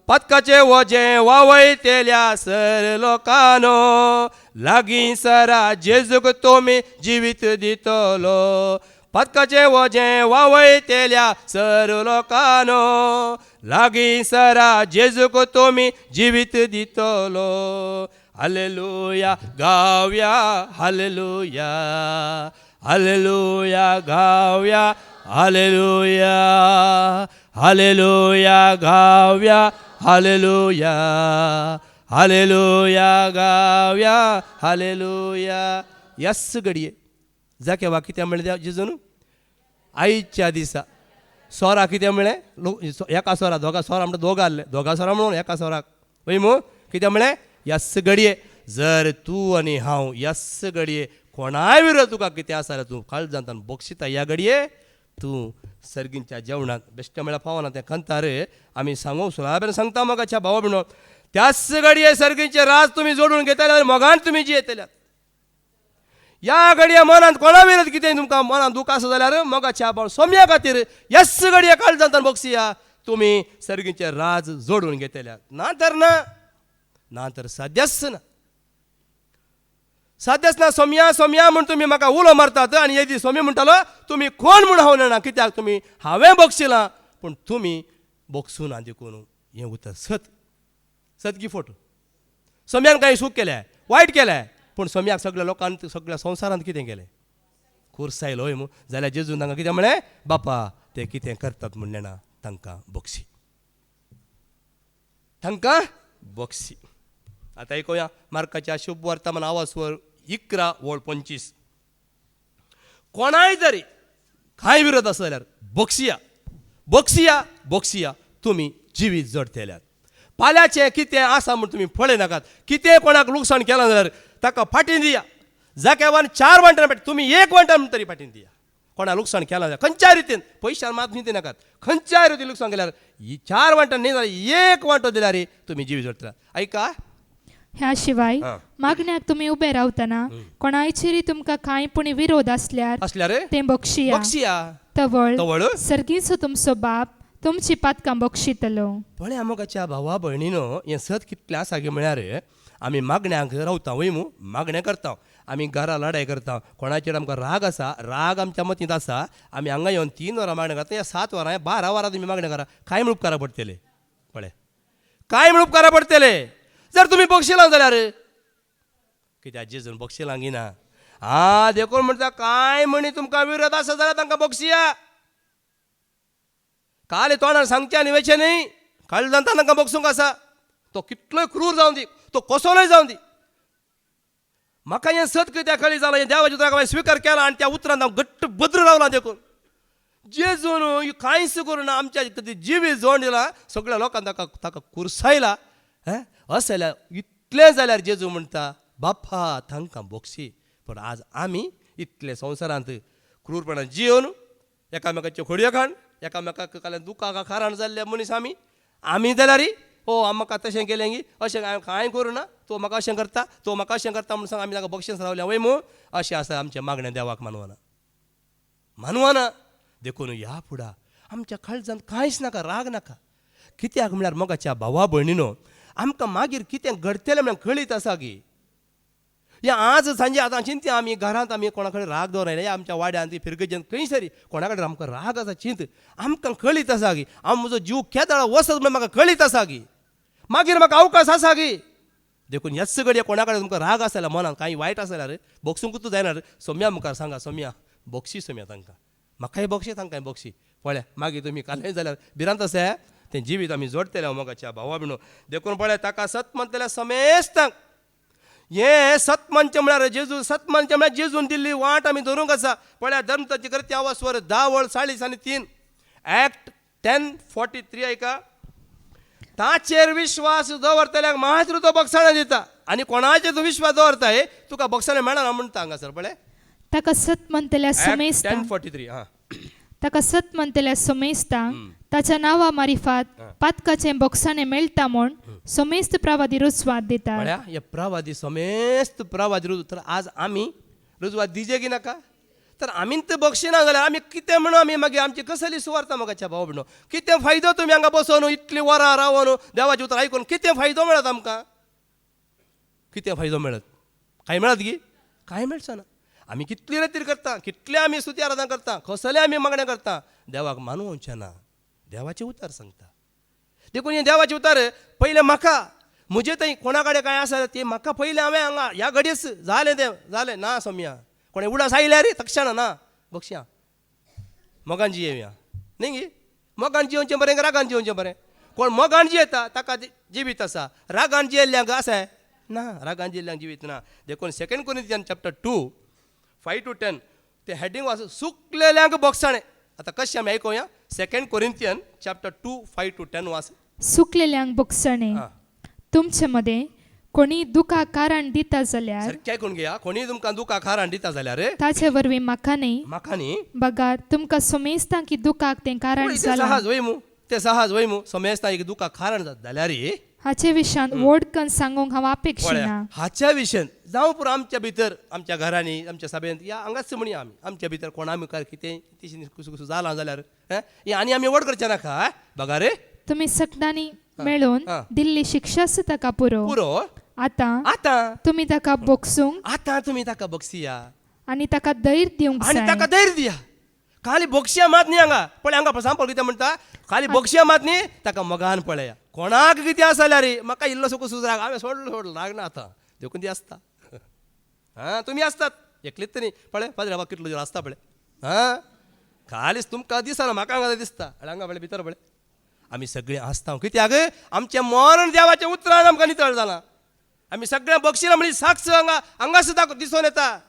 पदकाचें वजें वावयतेल्या सर लोकांनो, लागीं सरा जेजूक तुमी जिवीत दितलो. पदकाचें वजें वावयतेल्या सर लोकांनो, लागीं सरा जेजूक तुमी जिवीत दितलो. हालेलुया गावया, हालेलुया, हालेलुया गावया, हालेलुया, हालेलुया गावया, हालेलुया, हालेलुया गावया, हालेलुया. यस घडये जाके वा कितें म्हणलें जेजून आयच्या दिसा सोरा कितें म्हणलें एका सोरा दोगा सोरा म्हणटा दोगा आहले दोगा सोरा म्हणून एका सोराक वय मू कितें म्हणलें यस घडये. जर तूं आनी हांव यस घडये कोणाय विरोध तुका कितें आसा जाल्यार तूं काळजांतल्यान बक्षिता ह्या घडये तूं सर्गींच्या जेवणाक बेश्टें म्हळ्यार पावना तें खंतार आमी सांगूंक सुलाबेन सांगता मोगाच्या भावा म्हणून. त्याच घडये सर्गींचे राज तुमी जोडून घेतल्यार मोगान तुमी जियेतल्यात. या घडये मनांत कोणा विरोध कितें तुमकां मनांत दूख आसा जाल्यार मोगाच्या भाव सोम्या खातीर यस घडये काळजांतल्यान बक्षिया तुमी सर्गींचे राज जोडून घेतल्यात. ना तर ना, ना तर साध्यच ना, साध्यच ना. सोम्या सोम्या म्हूण तुमी म्हाका उलो मारतात आनी येदी सोम्या म्हणटालो तुमी कोण म्हूण हांव जाणा कित्याक तुमी हांवें बक्षिलां पूण तुमी बक्षूं ना देखून. हें उतर सत सत की फोट. सोम्यान कांय सूख केलें वायट केलें पूण सोम्याक सगळ्या लोकांत सगळ्या संवसारांत कितें केलें खुर्सायलो हय मू जाल्यार जेजून तांकां कितें म्हळें बापा ते कितें करतात म्हण नेणा तांकां बक्षी, तांकां बक्षी. आतां आयकुया मार्काच्या शुभ वर्तमान आवाजवर 11:25. कोणाय जरी कांय विरोध आसा जाल्यार बक्षिया बक्षिया बक्षिया तुमी जिवीत जोडतल्यात. फाल्यांचें कितें आसा म्हूण तुमी पळयनाकात. कितें कोणाक लुकसाण केलां जाल्यार ताका फाटीं दिया. जाक्यावान 4 वांटण तुमी 1 वांटण तरी फाटीं दिया. कोणा लुकसाण केलां जाल्यार खंयच्याय रितीन पयशान मात न्ही नाकात. खंयच्याय रितीन लुकसाण केल्यार 4 वांटण न्ही जाल्यार 1 वांटो दिल्यार तुमी जिवीत जोडटला. ऐका ह्या शिवाय मागण्याक तुमी उबे रावतना कोणायचेरी तुमकां कांयपुणी विरोध असल्यार तें बक्षिया. बक्षिया तवळ सर्गीचो तुमचो बाप तुमची पातकां बक्षितलो. पळय मोगाच्या भावा भयणीनो हें सत कितलें आसा गे म्हळ्यार आमी मागण्यांक रावता वय मू मागणें करता आमी घरा लढाई करता. कोणाचेर आमकां राग आसा राग आमच्या मतींत आसा आमी हांगा येवन 3 वरां मागणें करता. 7 वरां 12 वरां तुमी मागणें करा कांय म्हण उपकारा पडटले. पळय कांय म्हण उपकारा पडटले जर तुमी बक्षिलां जाल्यार कित्याक जेजून बक्षिलां घेना. देखून म्हणटा कांय म्हणी तुमकां विरोध आसा जाल्यार तांकां बक्षिया. काले तोंडार सांगचें आनी वेचें न्ही. काळजांत तांकां बक्षूंक आसा. तो कितलोय क्रूर जावं दी तो कसोलोय जावं दी. म्हाका हें सत कित्याक कळ्ळी जालां हें देवाच्या उतराक हांवें स्विकार केला आनी त्या उतरांत हांव घट्ट भद्र रावलां. देखून जेजून कांयच करून आमच्या जिवीत जोड दिला सगळ्या लोकांक ताका कुरसायला. अशें जाल्यार इतलें जाल्यार जेजू म्हणटा बापा तांकां बक्षी. पूण आज आमी इतले संवसारांत क्रूरपणान जियोन एकामेकाच्यो खोडयो खाण एकामेकाक दुखाक कारण जाल्ले मनीस आमी जाल्यार म्हाका तशें केलें गी अशें हांवें कांय करूं ना तो म्हाका अशें करता तो म्हाका अशें करता म्हणून सांग आमी ताका बक्षीस रावल्या वय मू अशें आसा आमचें मागणें देवाक मानवना. देखून ह्या फुडा आमच्या काळजांत कांयच नाका, राग नाका. कित्याक म्हळ्यार मोगाच्या भावा भयणीनो, आमकां मागीर कितें घडटलें म्हळ्यार कळीत आसा गी. या आज सांजे आतां चिंत आमी घरांत आमी कोणा कडेन राग दवरना, या आमच्या वाड्यान ती फिरगेजन खंय सरी कोणा कडेन आमकां राग आसा चिंत, आमकां कळीत आसा गी. हांव म्हजो जीव केदाळ वसत म्हळ्यार म्हाका कळीत आसा गी. मागीर म्हाका अवकाश आसा गी. देखून ह्याच घडये कोणा कडेन तुमकां राग आसल्यार मनान कांय वायट आसल्यार बोक्सूंकूच जायना. सोम्या मुखार सांगा, सोम्या बक्षी, सोम्या तांकां म्हाकाय बक्षी, तांकांय बक्षी. पळय मागीर तुमी कालय जाल्यार भिरांत आसा तें जिवीत आमी जोडटले मोगाच्या भावा भयणो. देखून पळय ताका सत म्हणटल्या समेस्तांक हे सत म्हणचें म्हळ्यार जेजू, सत म्हणचें म्हळ्यार जेजून दिल्ली वाट आमी धरूंक आसा. पळय धर्मताची करत्या वस्वर 10:40 ॲक्ट 10:43 ऐका. ताचेर विश्वास दवरतल्याक मात्र तो बक्षाणें दिता, आनी कोणाचेर तूं विश्वास दवरताय तुका बक्षाणें मेळना म्हणटा हांगासर. पळय ताका सत म्हणटल्या समेस्तांक 10:43 हां ताका सत म्हणटल्या समेस्तांक ताच्या नांवा मारिफात पातकाचें बक्षाणें मेळटा म्हूण समेस्त प्रवादी रुजवात दितात. पळया हे प्रवादी समेस्त प्रवादी रुजू. तर आज आमी रुजवात दिजे की नाका? तर आमीच बक्षिना जाल्यार आमी कितें म्हणून आमी मागीर आमची कसली सुवार्ता मोगाच्या भाव भयणो? कितें फायदो तुमी हांगा बसोन इतली वरां रावन देवाचें उतर आयकून कितें फायदो मेळत आमकां? कितें फायदो मेळत? कांय मेळत गी? कांय मेळचो ना. आमी कितली रेतीर करता, कितले आमी स्तुती आराधना करता, कसले आमी मागणें करता, देवाक मानूंचें ना. देवाचें उतर सांगता. देखून हें देवाचें उतर पयलें म्हाका म्हजे थंय कोणा कडेन कांय आसा तें म्हाका पयलें हांवें हांगा ह्या घडयेस जालें तें जालें ना. सोम्या कोणें उडास आयल्यार तक्षण ना बक्षया मोगान जियेवया न्ही गी. मोगान जियोवचें बरें, रागान जियोवचें बरें. कोण मोगान जियेता ताका जिवीत आसा, रागान जियेल्ल्यांक आसा ना, रागान जियेल्ल्यांक जिवीत ना. देखून 2 कोरिंथियन चॅप्टर 2 5 to 10 ते हेडिंग वाच, सुकलेल्यांक बक्षाणें. आतां कशें आमी आयकुया. 2 कोरिंथियन चॅप्टर 2 5 to 10 वाच. सुकलेल्यांक बक्षाणें. तुमचे मध्ये कोणी दुखाक कारण दिता जाल्यार सारकें आयकून घेया. कोणी तुमकां दुखाक कारण दिता जाल्यार ताचे वरवीं म्हाका न्ही, म्हाका न्ही, बगार तुमकां समेस्तांक दुखाक तें कारण ते जालां सहज वयमू, ते सहज वयमू. समेस्तां एक दुखाक कारण जाता जाल्यार हाचे विशयान वोडकन सांगूंक हांव अपेक्षी ना. हाच्या विशयान जावं पुरो आमच्या भितर, आमच्या घरांनी, आमच्या सभेंत या हांगाच म्हणया आमी आमच्या भितर कोणा मुखार कितें कितें कुसू जालां जाल्यार हें आनी आमी वड करचें नाका. बगा रे तुमी सगळ्यांनी मेळून दिल्ली शिक्षा आसा ताका पुरो. पुरो आतां तुमी ताका बोगसूंक आतां तुमी ताका बक्षिया आनी ताका धैर्य दिवंक आनी जाय. ताका धैर्य दिया. खाली बक्षिया मात न्ही हांगा. पळय हांगा सांपळ कितें म्हणटा, खाली बक्षिया मात न्ही, ताका मोगान पळया. कोणाक कितें आसा जाल्यार म्हाका इल्लो सुको सुजाग हांवें सोडलो राग ना. आतां देखून ती आसता. हां तुमी आसतात एकलीच तरी. पळय पाद्र्या कितलो जर आसता पळय. हां खालीच तुमकां दिसना, म्हाका हांगा दिसता. हांगा पळय भितर पळय आमी सगळीं आसता. कित्याक आमचें मरण देवाच्या उतरान आमकां नितळ जालां. आमी सगळ्या बक्षिना म्हणजे साक्ष हांगा सुद्दां दिसून येता.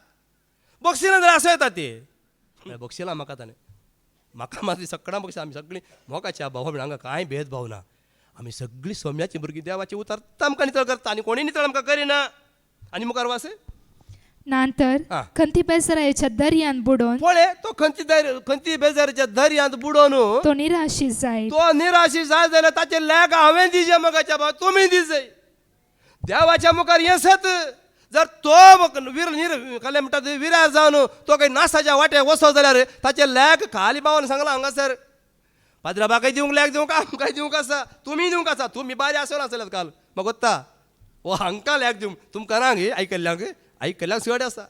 बक्षिना जर आसं येता ती बक्षिला म्हाका ताणें म्हाका मात सगळ्यां बक्षी आमी सगळीं मोगाच्या भावा हांगा कांय भेदभाव ना. आमी सगळीं सोम्याची भुरगीं देवाचें उतर आमकां नितळ करता आनी कोणी नितळ आमकां करिना. आनी मुखार वास नंतर खंती बेजाराच्या दर्यान बुडोवन पळय तो खंती बेजाराच्या दर्यांत बुडोवन तो निराशीत जायत. तो निराशी जाय जाल्यार ताचे लॅक हांवें दिजे मोगाच्या भाव तुमी दिजय. देवाच्या मुखार येसत जर तो काले म्हणटा विरार जावन तो काही नासाच्या वाट्याक वसो जाल्यार ताचे लॅक खाली बावन सांगला हांगासर पाद्रा बाकाय दिवंक लॅक दिवंक आमकांय दिवंक आसा, तुमी दिवंक आसा. तुमी बारी आसना जाल्यार काल म्हाका वत्ता वो हांकां लॅक दिवंक तुमकां ना गे आयकल्ल्यांक सड आसा.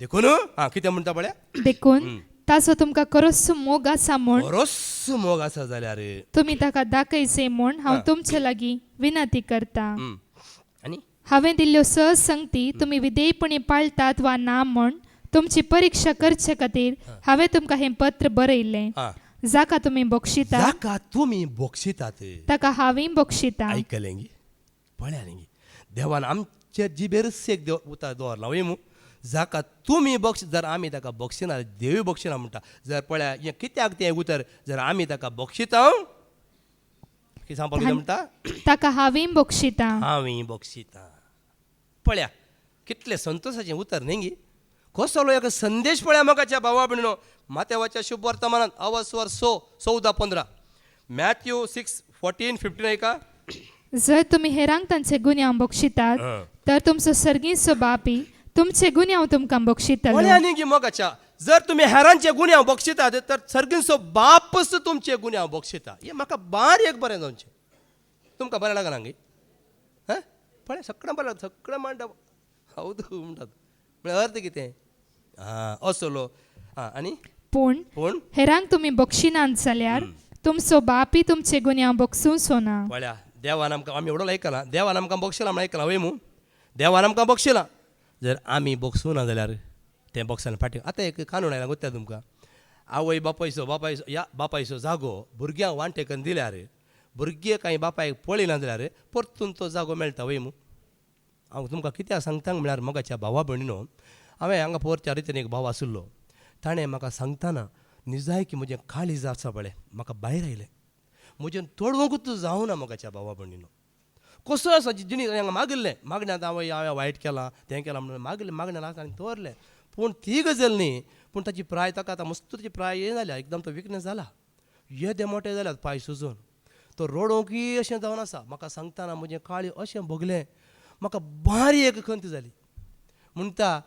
देखून कितें म्हणटा पळय, देखून ताचो तुमकां खरोच मोग आसा म्हूण खरोच मोग आसा जाल्यार तुमी ताका दाखयचे म्हूण हांव तुमचे लागीं विनंती करता. आनी हांवें दिल्ल्यो सहज संगती तुमी विधेयपणी पाळटात वा ना म्हूण तुमची परीक्षा करचे खातीर हांवें तुमकां हें पत्र बरयल्लें. जाका तुमी बक्षिता, जाका तुमी बक्षितात ताका हांवें बक्षिता. आयकलें गी पळया न्ही देवान आमचे जिबेर सेक उतार दवरला वयमू. जाका तुमी बक्षी जर आमी ताका बक्षिना देवी बक्षिना म्हणटा जर पळया हें कित्याक तें उतर जर आमी ताका बक्षिता कितें सांगपाक कितें म्हणटा ताका हांवें बक्षिता. हांवें बक्षिता. पळया कितलें संतोशाचें उतर न्ही गी. कसलो एक संदेश पळया मोगाच्या भावा भयणीनो. मातेवाच्या शुभ वर्तमानांत अवस्वर 14-15 मॅथ्यू 6:14-15 ऐका. जर तुमी हेरांक तांचे गुन्यांव बक्षितात तर तुमचो सर्गीचो बापी तुमचे गुन्यांव तुमकां बक्षितलो. पळया न्ही गी मोगाच्या जर तुम्ही हेरांचे गुन्यांव बक्षितात तर सर्गींचो बापच तुमचे गुन्यांव बक्षिता हे म्हाका बारीक बरें जावचें तुमकां बरें लागना गे हां पळय सगळें बरें सगळें मांडा हवद म्हणटात म्हळ्यार अर्थ कितें हां असलो हां आनी पूण पूण हेरांक तुमी बक्षिनांत जाल्यार तुमचो बापय तुमचे गुन्यांव बक्षूंचो ना. पळया देवान आमकां आमी एवढो आयकलां देवान आमकां बक्षिलां म्हण आयकलां वय मू देवान आमकां बक्षिलां जर आमी बक्षूं ना जाल्यार तें बक्षान फाटीं आतां एक कानून आयला गोत्या तुमकां आवय बापायचो जागो भुरग्यांक वांटे करून दिल्यार भुरगे कांय बापायक पळयना जाल्यार परतून तो जागो मेळटा वय मू हांव तुमकां कित्याक सांगता म्हळ्यार मोगाच्या भावा भयणीनो हांवें हांगा पोरच्या रितीन एक भाव आशिल्लो ताणें म्हाका सांगतना निजाय की म्हजें काळीज आसा पळय म्हाका भायर आयलें म्हजें तोडवंकूच जावना मोगाच्या भावा भयणीनो कसो आसा जिणी हांगा मागिल्लें मागण्यांत हांवें वायट केलां तें केलां म्हणून मागिल्लें मागण्यांत आसा आनी दवरलें पूण ती गजाल न्ही पूण ताची प्राय ताका आतां मस्त ताची प्राय हें जाल्या एकदम तो विकनेस जाला येदे मोटे जाल्यात पांय सुजून तो रडोवंकय अशें जावन आसा म्हाका सांगतना म्हजें काळी अशें भोगलें म्हाका बारी एक खंत जाली म्हणटा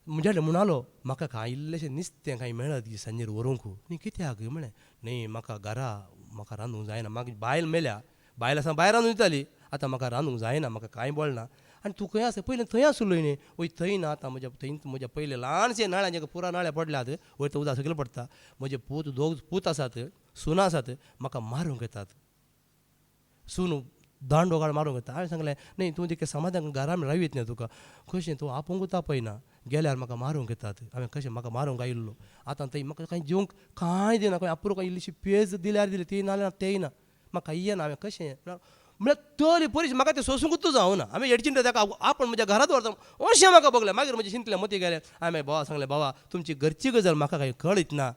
म्हणजे म्हणालो म्हाका कांय इल्लेशें नुस्तें कांय मेळत की सांजेर व्हरूंक न्ही कित्याक म्हळें न्ही म्हाका घरा म्हाका रांदूंक जायना म्हाका बायल मेल्या बायल आसा भायर रांदूं दिताली आतां म्हाका रांदूंक जायना म्हाका कांय बळना आनी तूं खंय आसा पयलीं थंय आसलो न्ही वय थंय ना आतां म्हज्या पयले ल्हानशे नाळ्या जेका पुरा नाळे पडल्यात वयर तो उदक सकयल पडटा म्हजे दोग पूत आसात सुना आसात म्हाका मारूंक येतात सून दांडो काड मारूंक येता हांवें सांगलें न्ही तूं देखीक समाधान घरान रावयत न्ही तुका कशें तूं आपोवंक तापयना गेल्यार म्हाका मारूंक येतात हांवें कशें म्हाका मारूंक आयिल्लो आतां थंय म्हाका कांय जेवंक कांय दिना खंय आपुरो कांय इल्लीशी पेज दिल्यार दिली ती नाल्यार तेंय ना म्हाका येना हांवें कशें म्हळ्यार तरी परीस म्हाका तें सोंसूंकूच जावना हांवें हेडचिंत ताका आपण म्हज्या घरांत व्हरता अशें म्हाका बगलें मागीर म्हजें चिंतलें मती गेलें हांवें भावा सांगलें बाबा तुमची घरची गजाल म्हाका कांय कळीत ना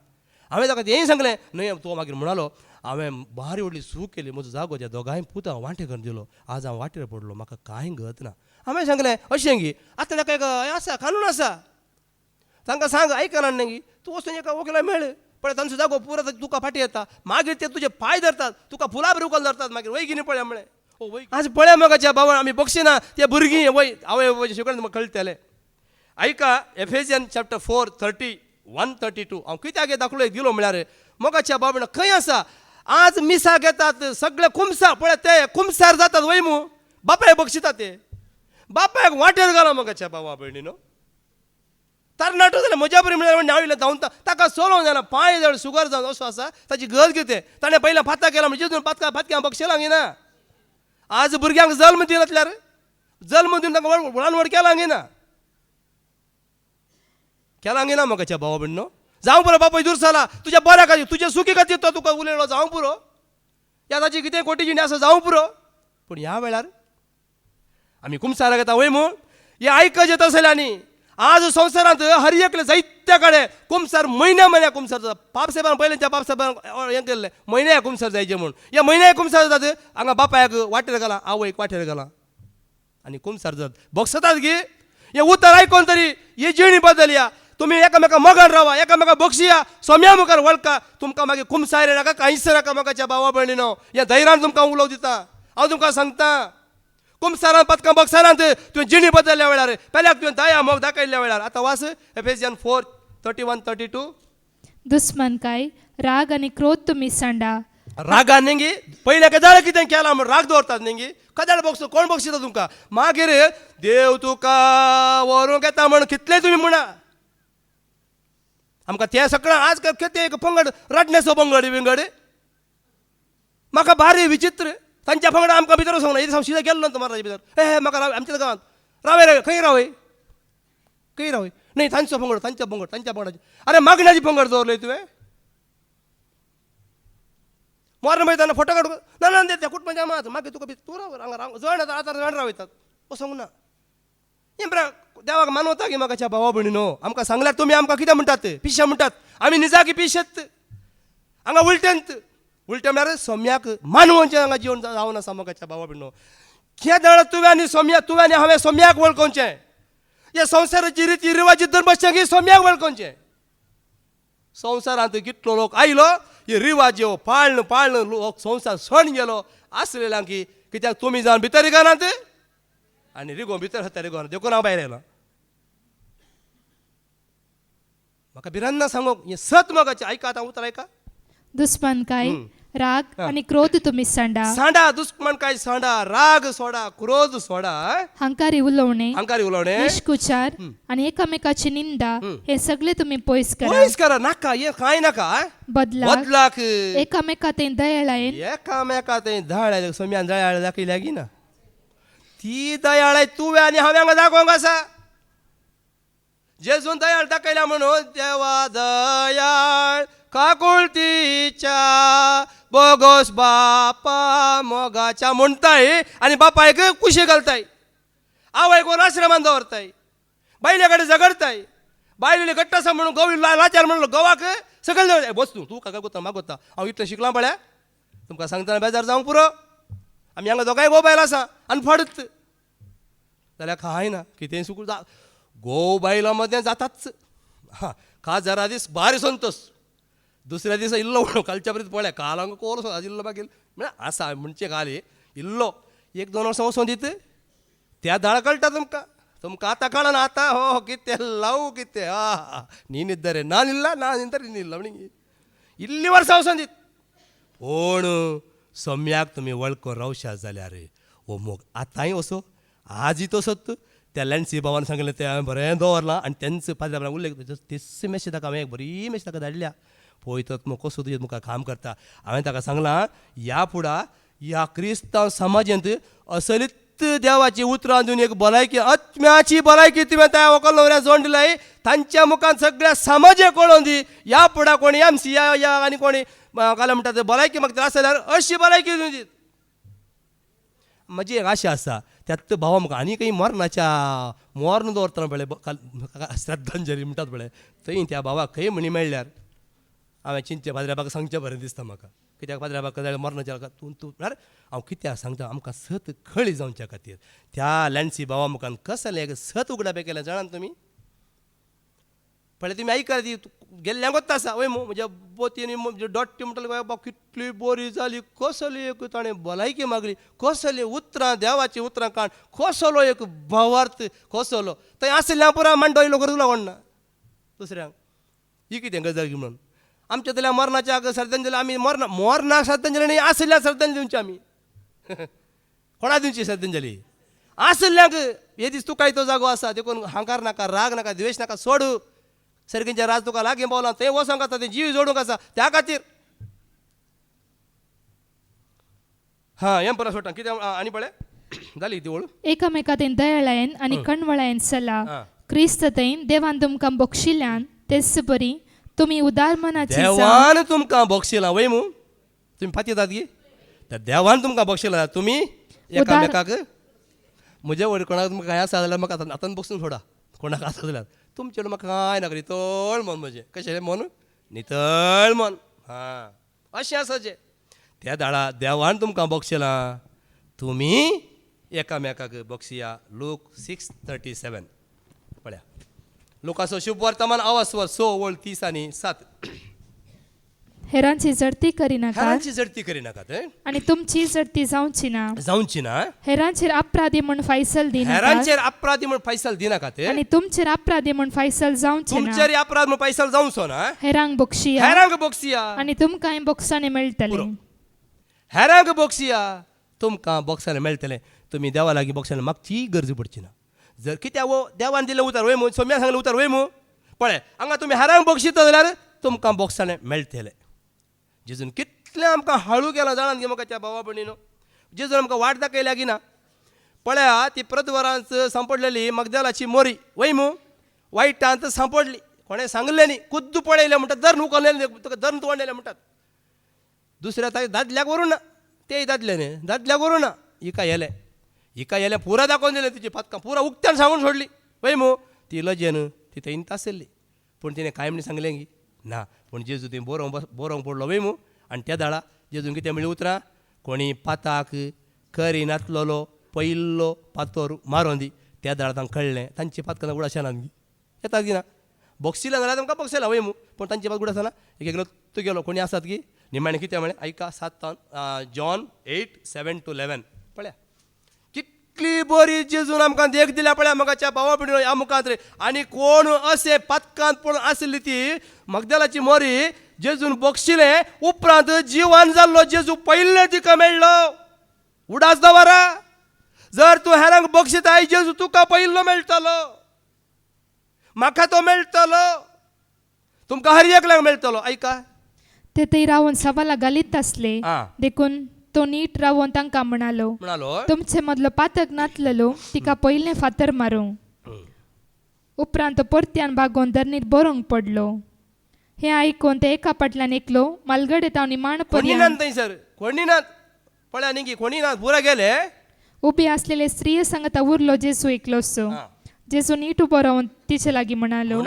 हांवें ताका तेंय सांगलें न्हय तो मागीर म्हणालो हांवें बारी व्हडली सूख केली म्हजो जागो त्या दोगांय पुतां वांटे करून दिलो आज हांव वाटेर पडलो म्हाका कांय गत ना हांवें सांगलें अशें गी आतां ताका एक हें आसा कानून आसा तांकां सांग आयकना न्ही तूं वचून एका वकिला मेळ पळय तांचो जागो पुरो तुका फाटी येता मागीर ते तुजे पांय धरतात तुका फुलां रुकल धरतात मागीर वय गिनी पळया म्हळें वय आज पळया मोगाच्या भावान आमी बक्षिना ते भुरगीं वय हांवें शिकून म्हाका कळटलें ऐका एफेजियन चॅप्टर 4:31-32 हांव कित्याक हे दाखलो दिलो म्हळ्यार मोगाच्या भावान खंय आसा आज मिसा घेतात सगळे खुमसा पळय ते खुमसार जातात वय मू बापायक बक्षितात ते बापायक वाटेर घाला मोगाच्या भावा भयणीनो तरणाटो जाल्यार म्हज्या बरी म्हळ्यार हांव धांवता ताका चलोवंक जायना पांय जड शुगर जावन असो आसा ताची गरज कितें ताणें पयलें फातां केला म्हणजे जितून फातक्यां बक्षिलांक येना आज भुरग्यांक जल्म दिनातल्यार जल्म दिवन तांकां वळानवड केलांक येना मोगाच्या भावा भयणीनो जावं पुरो बापूय दूर जाला तुज्या बऱ्या खातीर तुजे सुखी खातीर तो तुका उलयलो जावं पुरो या ताची कितें कोटी जिणी आसा जावं पुरो पूण ह्या वेळार आमी कुमसारा घेता वय म्हूण हे आयकत येता आसल्यानी आज संवसारांत हर एकले जायत्या कडेन कुमसार म्हयन्या कुमसार जाता पापसाहेबान पयलींच्या पापसाहेबान हें केल्लें म्हयन्या कुमसार जायचें म्हूण हे म्हयन्या कुमसार जातात हांगा बापायक वाटेर घाला आवयक वाटेर घाला आनी कुमसार जातात बक्षतात गे हे उतर आयकोन तरी ही जिणी बदलया तुम्ही एकामेका मगन रावा एकामेका बक्षिया सोम्या मुखार वळखा तुमकां मागीर कुमसार नाका कांयच नाका मोगाच्या भावा भयणीनो ह्या धैर्यान तुमकां उलोव दिता हांव तुमकां सांगता कुमसारान पदकां बक्षारांत तुवें जिणी बदलल्या वेळार पयल्याक तुवें दया मोग दाखयल्ल्या वेळार आतां वास एफेजियन 4:31-32 दुस्मानकाय राग आनी क्रोध तुमी सांडा रागान न्ही पयल्या कदाळ कितें केलां म्हूण राग दवरतात न्ही कदाळ बक्षो कोण बक्षिता तुमकां मागीर देव तुका व्हरूंक येता म्हूण कितलें तुमी म्हणा आमकां तें सगळें आज कितें एक पंगड रडण्याचो पंगड विंगड म्हाका भारी विचित्र तांच्या पंगडा आमकां भितर वचोंक ना एक हांव सिधो गेल्लो ना महाराजा भितर हे म्हाका राव आमच्या गांवांत रावय खंय रावय न्ही तांचो पंगड तांच्या पंगडाची अरे मागण्याची पंगड दवरलय तुवें मोरण वयताना फोटो काडून ना त्या कुटुंबाच्या मात मागीर तुका तूं राव हांगा जण येता आतां जण रावयतात वचोंक ना इम्रा देवाक मानवता की म्हाकाच्या भावा भयणीनो आमकां सांगल्यार तुमी आमकां कितें म्हणटात पिश्या म्हणटात आमी निजाकी पिशेत हांगा उलटेंत म्हळ्यार सोम्याक मानवचें हांगा जीवन जावन आसा मोगाच्या भावा भयणीनो ह्या दळ तुवें आनी हांवें सोम्याक वळखोवचें हे संवसाराची रिती रिवाजी धर्मशें की सोम्याक वळखोवचें संवसारांत कितलो लोक आयलो हे रिवाज पाळण लोक संवसार सण गेलो आसलेल्यांक की कित्याक तुमी जावन भितर रिगानात आनी रिगो भितर हत्या रिगो देखून हांव भायर येयलो म्हाका भिरांना सांगो हे सत मोगाचे ऐका आता उतर ऐका दुस्मन काय राग आणि क्रोध तुम्ही सांडा सांडा दुश्मन काय सांडा राग सोडा क्रोध सोडा हंकारी उलवणे अंकारी उलवणे निष्कुचार आणि एकमेकाची निंदा हे सगळे तुम्ही पयस करा पयस करा नाका हे काय नाका बदला बदलाक एकामेकात दयाळायन एकामेका ते धाळ सोम्यान दयाळ दाखयल्या की ना ती दयाळ आहे तू आणि हांवें दाखोवंक आसा जेजून दयाळ दाखयल्या म्हणून देवा दयाळ काकुळतीच्या बोगोस बापा मोगाच्या म्हणताय आणि बापायक कुशी घालताय आवय कोण आश्रमान दवरताय बायलेकडे झगडताय बायलेले गट्ट आसा म्हणून गवळी लाचार म्हणलो गवाक सगळं दवरताय बस तू काय कोता मागोता हांव इतलें शिकलां पळ्या तुमकां सांगतना बेजार जावंक पुरो आमी हांगा दोगांय मोबायल आसा आनी फडत जाल्यार खाय ना कितें सुकूल गोबायला मदें जाताच हां का जरा दीस बारी संतोस दुसऱ्या दिसा इल्लो म्हणून कालच्या पर्यंत पळय काल हांगा कोर्स इल्लो मागीर म्हळ्यार आसा म्हणचे घाली इल्लो 1-2 वर्सां वचोन दित त्या दाळ कळटा तुमकां आतां कळना आतां हो कितें लावू कितें नीनिद्दरे ना निल्ला ना निंतर निल्ला म्हणी इल्ली वर्सां वचोन दीत पूण सम्याक तुमी वळखून रावशात जाल्यार हो मोग आतांय वसो आजय तसोच त्या लॅन्सी भावान सांगलें तें हांवें बरें दवरलां आनी तेंच पाद्या उल्लेख तेच मॅसेज ताका हांवें एक बरी मॅसेज ताका धाडल्या पळयतात मग कसो तुजें मुखार काम करता हांवें ताका सांगलां ह्या फुडां ह्या क्रिस्तांव समाजांत असलीत देवाची उतरां दिवन एक भलायकी आत्म्याची भलायकी तुवें त्या व्हंकल न्हवऱ्याक जोड दिलाय तांच्या मुखार सगळ्या समाजाक कळोवन दी ह्या फुडां कोणी एमसी या आनी कोणी काल म्हणटा ते भलायकी मागता आसल्यार अशी भलायकी दिवन दीत म्हजी एक आशा आसा त्यात भावा म्हाका आनी खंय मरणाच्या मोर्न दवरतना पळय श्रद्धांजली म्हणटात पळय थंय त्या भावाक खंय म्हणी मेळ्ळ्यार हांवें चिंतचें फादराबाक सांगचें बरें दिसता म्हाका कित्याक फादराबाक जाल्यार मरणाच्या तूं हांव कित्याक सांगता आमकां सत खळी जावच्या खातीर त्या लॅन्सी भावा मुखार कसलें एक सत उगडापे केलें जाणात तुमी पळय तुमी आयका ती गेल्ल्या गोत्त आसा वय म्हज्या बोतीन म्हणजे डॉट्टी म्हणटाले बाबा कितली बरी जाली कसली एक ताणें भलायकी मागली कसली उतरां देवाची उतरां काण कसलो एक भावार्थ कसलो थंय आसल्या पुरा मांडयलो करूंक लागना दुसऱ्यांक ही कितें गजाल म्हणून आमच्या तल्या मरणाच्या श्रद्धांजली आमी मरणाक श्रद्धांजली न्ही आसल्या श्रद्धांजली दिवची आमी कोणा दिवची श्रद्धांजली आसल्यांक हे दीस तुकाय तो जागो आसा देखून हांकार नाका राग नाका द्वेश नाका सोड सर्गींचे राज तुका लागीं पावलां थंय वचोंक आसा तें जीव जोडूंक आसा त्या खातीर हें परत सोडटा कितें आनी पळय जाली ती वळू एकामेकात दयाळायन आणि कणवळायन सला क्रिस्ततेन देवान तुमकां बक्षिल्ल्यान तेच बरी तुम्ही उदार मनाची देवान तुमकां बक्षिलां वय मू तुमी फातीतात गी त्या देवान तुमकां बक्षिलां तुमी एकामेकाक म्हजे वडील कोणाक तुमकां कांय आसा जाल्यार म्हाका आतां बक्षून सोडा कोणाक आसा जाल्यार तुमचे कडेन म्हाका कांय नाका नितळ मन म्हजें कशें मन नितळ मन अशें आसा जें त्या दाळा देवान तुमकां बक्षिलां तुमी एकामेकाक बक्षिया लूक 6:37 पळया लोकांचो शुभ वर्तमान आवाजवर 6:30-7 हेरांची जडती करिनाका हेरांची जडती करिनाकात आणि तुमची जडती जावची ना हेरांचेर अपराधी म्हण फैसल दिनाकात हेरांचेर अपराधी म्हण फैसल दिनाकात आणि तुमचेर अपराधी म्हण फैसल जावचे ना तुमचेर अपराध म्हण फैसल जावचो ना हेरांक बक्षिया हेरांक बक्षिया आणि तुमकां बॉक्साने मेळटले हेरांक बक्षिया तुमकां बॉक्साने मेळटले तुमी देवा लागीं बॉक्साने मागची गरज पडची ना जर कित्याक देवान दिलें उतर वय मू सोम्या सांगलें उतर वय मू पळय हांगा तुमी हेरांक बक्षिता जाल्यार तुमकां बॉक्साने मेळटले जेजून कितलें आमकां हळू केलां जाणात गे म्हाका त्या भावा भयणीनो जेजून आमकां वाट दाखयल्या की ना पळया ती प्रतवरांत सांपडलेली मगदलाची मोरी वय मू वायटांत सांपडली कोणें सांगलें न्ही कुद्दू पळयलें म्हणटात धर न्हू कोणें तुका धर तोंडलें म्हणटात दुसऱ्या ताच्या दादल्याक व्हरूं ना तेय दादले न्ही दादल्याक व्हरूं ना हिका येलें पुरा दाखोवन दिलें तुजी पातकां पुरा उक्त्यान सांगून सोडली वय मू ती लजेन ती थंय आसली पूण तिणें कांय म्हण सांगलें की ना पूण जेजू थंय बरोवंक पडलो वय मू आनी त्या दाळा जेजून कितें म्हणलें उतरां कोणी पाताक करी नातलोलो पयल्लो पातोर मारोन दी त्या दाळा तांकां कळ्ळें तांची पातकां उडाशानात गी येतात की ना बक्षिलां जाल्यार तांकां बक्षिलां वय मू पूण तांची पात उडासना एक तूं गेलो कोणी आसात की निमाणें कितें म्हळें ऐका 7 जॉन 8:7-11 पळया इतली बरी जेजून आमकां देख दिल्या पळय मोगाच्या भावा भयणीनो ह्या मुखांत रे. आनी कोण असे पातकांत पडून आसली ती मगदलाची मोरी जेजून बक्षिले उपरांत जिवान जाल्लो जेजू पयले तिका मेळ्ळो. उडास दवरा. जर तूं हेरांक बक्षिता जेजू तुका पयलो मेळटलो, म्हाका तो मेळटलो, तुमकां हर एकल्याक मेळटलो. ऐका ते थंय रावून सवाला घालीत आसले. आ. देखून तो नीट रावून तांकां म्हणालो तुमचे मदलो पातक नातलेलो तिका पयले फातर मारूं. उपरांत तो परत्यान भागोवन धरणीर बरोंक पडलो. हे आयकून ते एका फाटल्यान एकलो मालगडे ताव निमाण कोणी पर्यंत नात थंयसर, कोणी नात. पळया न्ही की कोणी नात. पुरा गेले. उबे असलेले स्त्रिये सांगता उरलो जेजू एकलोसो. हा. जेजू नीट उबो रावून तिचे लागीं म्हणालो,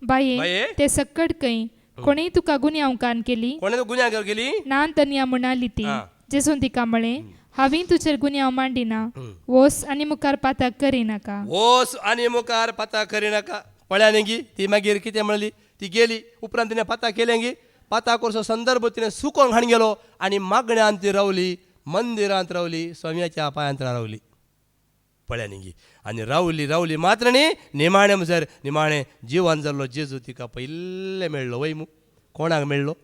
बाये बाये, ते सकट खंय कोणी तुका गुन्यांव कान केली? कोणे तो गुन्यांव गेली? नान तनिया म्हणाली ती. हा. जेजून तिका म्हळे, हांवें तुजेर गुन्यांव मांडिना. वोस आनी मुखार पाताक करिनाका. ओस आनी मुखार पाता करिनाका. पळया न्ही गी ती मागीर कितें म्हणली. ती गेली. उपरांत तिणें पाता केलें गी. पाता करचो संदर्भ तिणें सुकोवंक हाडून गेलो आनी मागण्यांत ती रावली, मंदिरांत रावली, स्वाम्याच्या पांयांत रावली. पळया न्ही गी. आनी रावली मात्र न्ही निमाणें म्हणसर निमाणें जिवान जाल्लो जेजू तिका पयले मेळ्ळो. वय मू कोणाक मेळ्ळो?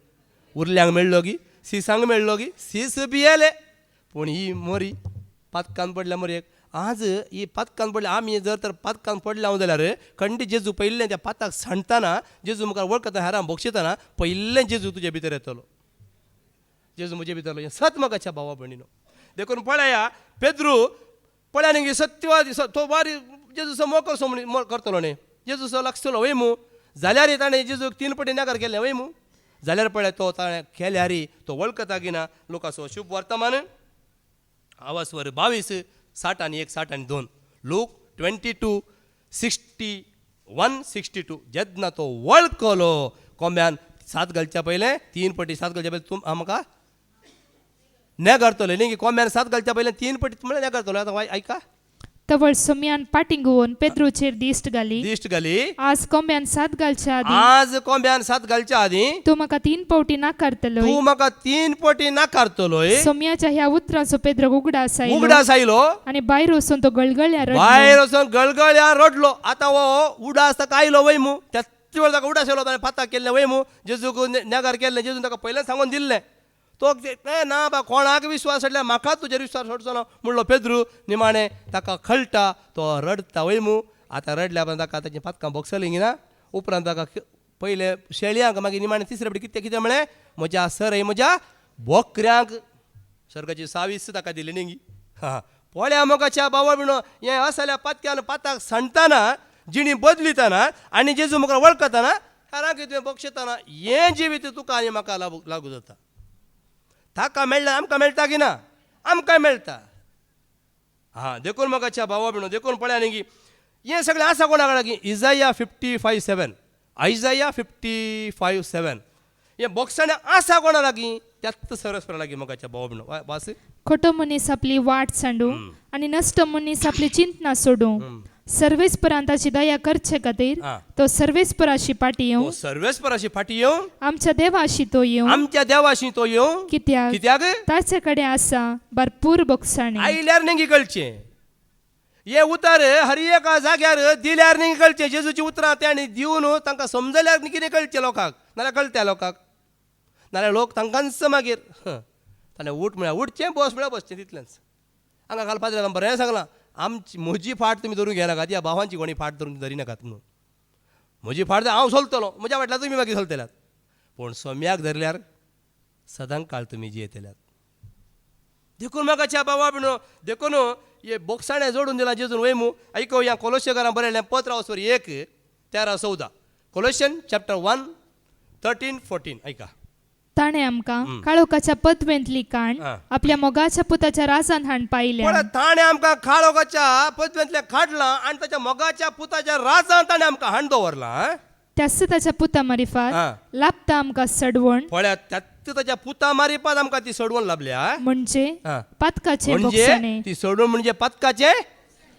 उरल्यांक मेळ्ळो गी, सिसांक मेळ्ळो गी. सीस भियेले. पूण ही मोरी पातकान पडल्या मोरयेक आज ही पातकान पडल्या. आमी जर तर पातकान पडल्या हांव जाल्यार खंडी जेजू पयलें त्या पाताक सांडटाना जेजू मुखार वळखता हेरां बक्षिताना पयलें जेजू तुजे भितर येतलो. जेजू म्हजे भितर येतलो. सत मोगाच्या भावा भयणीनो देखून पळया पेद्रू पळया न्ही सत्यवादी तो वारी जेजूचो मोको सो म्हण करतलो न्ही. जेजूचो लागतलो वय मू. जाल्यार ताणें जेजूक 3 पटी नाकार केलें वय मू. जाल्यार पळय तो ताणें केल्यार तो वळखता की ना. लोकांचो शुभ वर्तमान आवाजवर 22, 60 आनी 1, 60 आनी 2. लूक 22, 61, 62. जेन्ना तो वळखलो कोंब्यान 7 घालच्या पयलें 3 पटी 7 घालच्या पयलें तुम म्हाका नेगारतलो न्ही. कोंब्यान 7 घालच्या पयलें 3 पटी म्हळ्यार नेगारतलो. आतां ऐका. तवळ सोम्यान पाटिंगोवन पेद्रूचेर दिश्ट घाली. आज कोंब्यान 7 घालच्या आदी आज कोंब्यान 7 घालच्या आदी तूं म्हाका 3 पावटी नाकारतलो. तूं म्हाका 3 पटी नाकारतलोय. सोम्याच्या ह्या उतराचो पेद्रो उगडास आयलो आनी भायर वचून तो गळगळ्या रडलो. भायर वचून गळगळ्या रडलो. आतां हो उडास ताका आयलो वय मू. त्याच वेळ ताका उडास येयलो. ताणें पाता केल्लें वय मू. जेजूक नेगार केल्लें. जेजून ताका पयलें सांगून दिल्लें. तो ना बा कोणाक विश्वास सोडल्या म्हाकाच तुजेर विश्वास सोडचो ना म्हणलो पेद्रू. निमाणें ताका कळटा तो रडता वय मू. आतां रडल्या उपरांत ताका ताची पातकां बॉक्सली गी ना. उपरांत ताका पयले शेळयांक मागीर निमाणें तिसरे फावटी कितें म्हळें म्हज्या सर म्हज्या बोकऱ्यांक सर्गाची 26 ताका दिली न्ही गी. हा पळया मोगाच्या भावा भयणो हें असल्या पातक्यान पाताक सांडटाना जिणी बदलितना आनी जेजू मुखार वळखतना हेरांक तुवें बक्षिताना हें जिवीत तुका आनी म्हाका लागू जाता. ताका मेळ्ळें आमकां मेळटा की ना? आमकां मेळटा. हां देखून मोगाच्या भावा भयणो देखून पळया न्ही गी हें सगळें आसा कोणा कडेन की इजाया 55:7. आयजाया 55:7 हें बॉक्साणें आसा कोणा लागीं? त्याच सरस्वरा लागीं मोगाच्या भावा भयणो. वास. खोटो मनीस आपली वाट सांडू आनी नश्ट मनीस आपली चिंतना सोडू. सर्वेस्परांताची दया करचे खातीर तो सर्वेस्पराशी फाटी येवं. सर्वेस्पराशी फाटी येवं. आमच्या देवाशी तो येवं. आमच्या देवाशी तो येवं. कित्याक ताचे कडेन आसा भरपूर बक्षाणें. आयल्यार न्ही कळचें. हे उतर हर एका जाग्यार दिल्यार न्ही कळचें. जेजूची उतरां तेणी दिवन तांकां समजल्यार न्ही कितें कळचें लोकांक. नाल्यार कळटा लोकांक. नाल्यार लोक तांकांच मागीर ताणें उठ म्हळ्यार उठचें बस म्हळ्यार बसचें तितलेंच. हांगा काल पाद्री बरें सांगलां आमची म्हजी फाट तुमी धरून घेनाकात. ह्या भावांची कोणी फाट धरून धरिनाकात म्हणून. म्हजी फाट हांव चलतलो म्हज्या फाटल्यान तुमी मागीर चलतल्यात. पूण सोम्याक धरल्यार सदांच काळ तुमी जियेतल्यात. देखून मोगाच्या भावा भयणो देखून हे बोक्साणें जोडून दिलां जेजून वय मू. आयको ह्या कोलोशेकारां बरयलें पत्र वाचोर 1:13-14. कोलोशियन चॅप्टर 1:13-14 ऐका. ताणें आमकां काळोखाच्या पदवेंतली काण आपल्या मोगाच्या पुताच्या राजान हाड पायल्या. ताणें आमकां काळोखाच्या पदवेंतले काडलां आनी ताच्या मोगाच्या पुताच्या राजान ताणें आमकां हाड दवरलां. त्याच ताच्या पुता मारिफात लाभता आमकां सडवण. पळयात त्याच ताच्या पुता मारिफात आमकां ती सडवण लाभल्या. म्हणजे पातकाचे म्हणजे ती सडवण म्हणजे पातकाचे